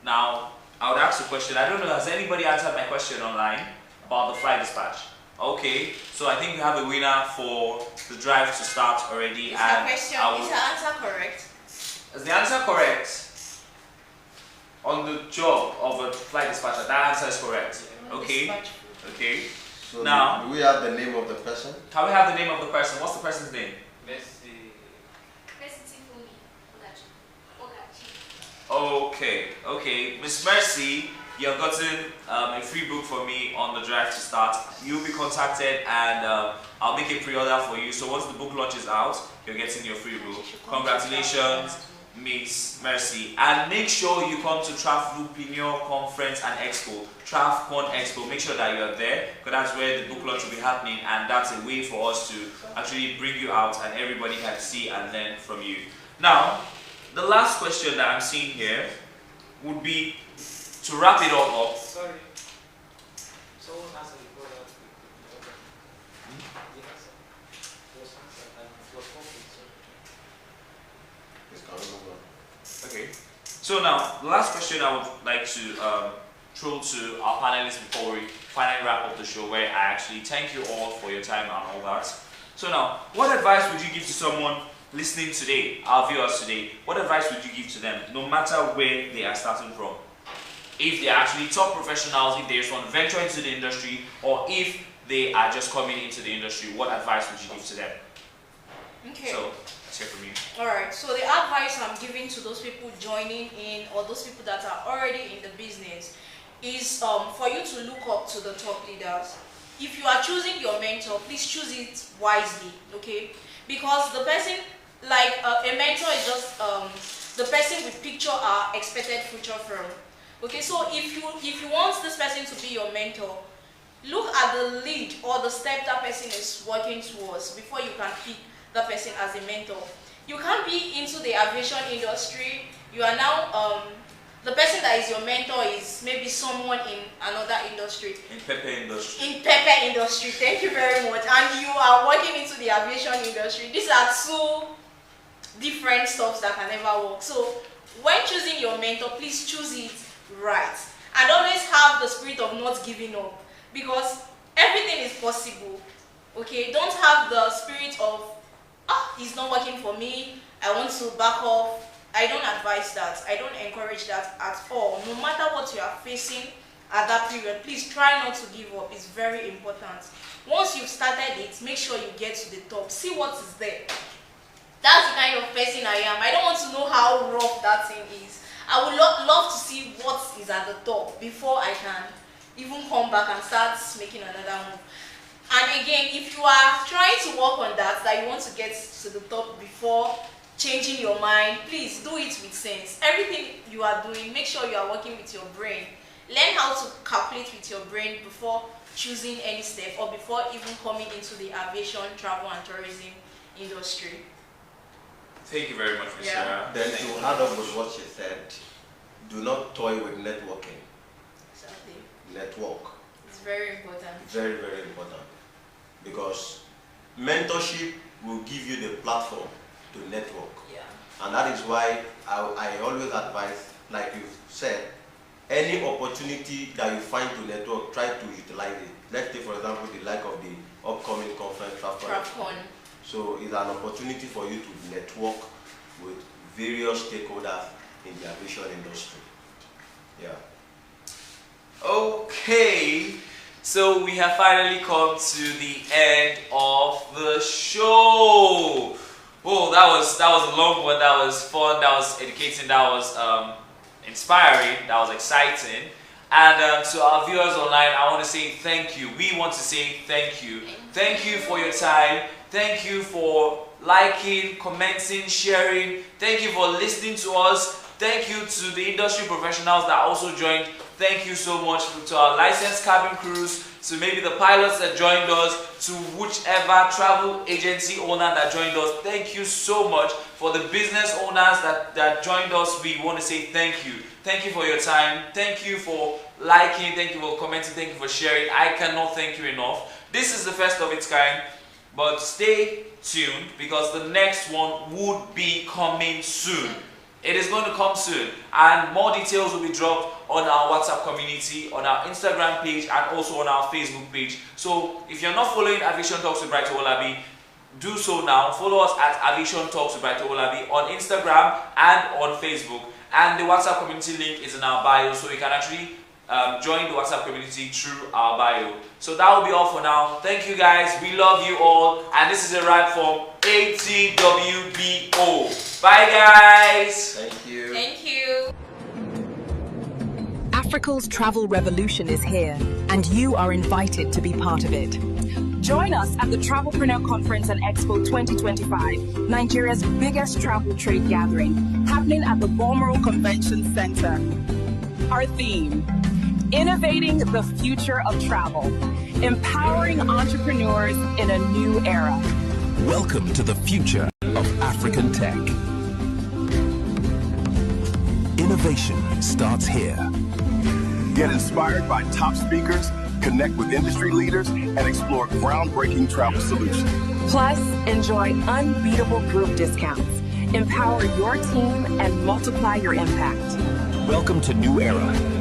now I would ask a question. I don't know, has anybody answered my question online about the flight dispatch? Okay, so I think we have a winner for the drive to start already. Is the answer correct? Is the answer correct? On the job of a flight dispatcher, that answer is correct. Okay. Okay. So now, do we have the name of the person? Can we have the name of the person? What's the person's name? Okay, okay. Miss Mercy, you have gotten a free book for me on the drive to start. You'll be contacted and I'll make a pre-order for you. So once the book launches out, you're getting your free book. Congratulations, Miss Mercy. And make sure you come to Traflupino Conference and Expo, TrafCon Expo. Make sure that you're there because that's where the book launch will be happening, and that's a way for us to actually bring you out and everybody can see and learn from you. Now, the last question that I'm seeing here would be to wrap it all up. Sorry. Someone answered the product. Okay. So now, the last question I would like to throw to our panelists before we finally wrap up the show, where I actually thank you all for your time and all that. So now, what advice would you give to someone listening today, our viewers today? What advice would you give to them, no matter where they are starting from? If they are actually top professionals, if they just want to venture into the industry, or if they are just coming into the industry, what advice would you give to them? Okay. So, let's hear from you. Alright, so the advice I'm giving to those people joining in, or those people that are already in the business, is for you to look up to the top leaders. If you are choosing your mentor, please choose it wisely, okay? Because the person, like a mentor is just the person with picture our expected future from. Okay, so if you want this person to be your mentor, look at the lead or the step that person is working towards before you can pick that person as a mentor. You can't be into the aviation industry. You are now the person that is your mentor is maybe someone in another industry. In pepper industry. In pepper industry, thank you very much. And you are working into the aviation industry. These are two different stuffs that can never work. So when choosing your mentor, please choose it right. And always have the spirit of not giving up, because everything is possible. Okay, don't have the spirit of, it's not working for me, I want to back off. I don't advise that. I don't encourage that at all. No matter what you are facing at that period, please try not to give up. It's very important. Once you've started it, make sure you get to the top. See what is there. That's the kind of person I am. I don't want to know how rough that thing is. I would love to see what is at the top before I can even come back and start making another move. And again, if you are trying to work on that you want to get to the top before changing your mind, please do it with sense. Everything you are doing, make sure you are working with your brain. Learn how to calculate with your brain before choosing any step or before even coming into the aviation, travel and tourism industry. Thank you very much, Ms. Sarah. Then to add up with what she said, do not toy with networking. Exactly. Network. It's very important. Very, very important. Because mentorship will give you the platform to network. Yeah. And that is why I always advise, like you said, any opportunity that you find to network, try to utilize it. Let's take, for example, the like of the upcoming conference, TrafCon. So it's an opportunity for you to network with various stakeholders in the aviation industry. Yeah. Okay, so we have finally come to the end of the show. Oh, that was a long one. That was fun. That was educating. That was inspiring. That was exciting. And to our viewers online, I want to say thank you. We want to say thank you. Thank you for your time. Thank you for liking, commenting, sharing. Thank you for listening to us. Thank you to the industry professionals that also joined Thank you so much to our licensed cabin crews, to maybe the pilots that joined us, to whichever travel agency owner that joined us. Thank you so much. For the business owners that joined us, we want to say thank you. Thank you for your time. Thank you for liking. Thank you for commenting. Thank you for sharing. I cannot thank you enough. This is the first of its kind, but stay tuned because the next one would be coming soon. It is going to come soon, and more details will be dropped on our WhatsApp community, on our Instagram page, and also on our Facebook page. So if you're not following Aviation Talks with Bright Olabi, do so now. Follow us at Aviation Talks with Bright Olabi on Instagram and on Facebook. And the WhatsApp community link is in our bio, so you can actually join the WhatsApp community through our bio. So that will be all for now. Thank you guys. We love you all. And this is a wrap from ATWBO. Bye guys. Thank you. Thank you. Africa's travel revolution is here, and you are invited to be part of it. Join us at the Travelpreneur Conference and Expo 2025, Nigeria's biggest travel trade gathering, happening at the Balmoral Convention Center. Our theme: innovating the future of travel, empowering entrepreneurs in a new era. Welcome to the future of African tech. Innovation starts here. Get inspired by top speakers, connect with industry leaders, and explore groundbreaking travel solutions. Plus, enjoy unbeatable group discounts. Empower your team and multiply your impact. Welcome to New Era.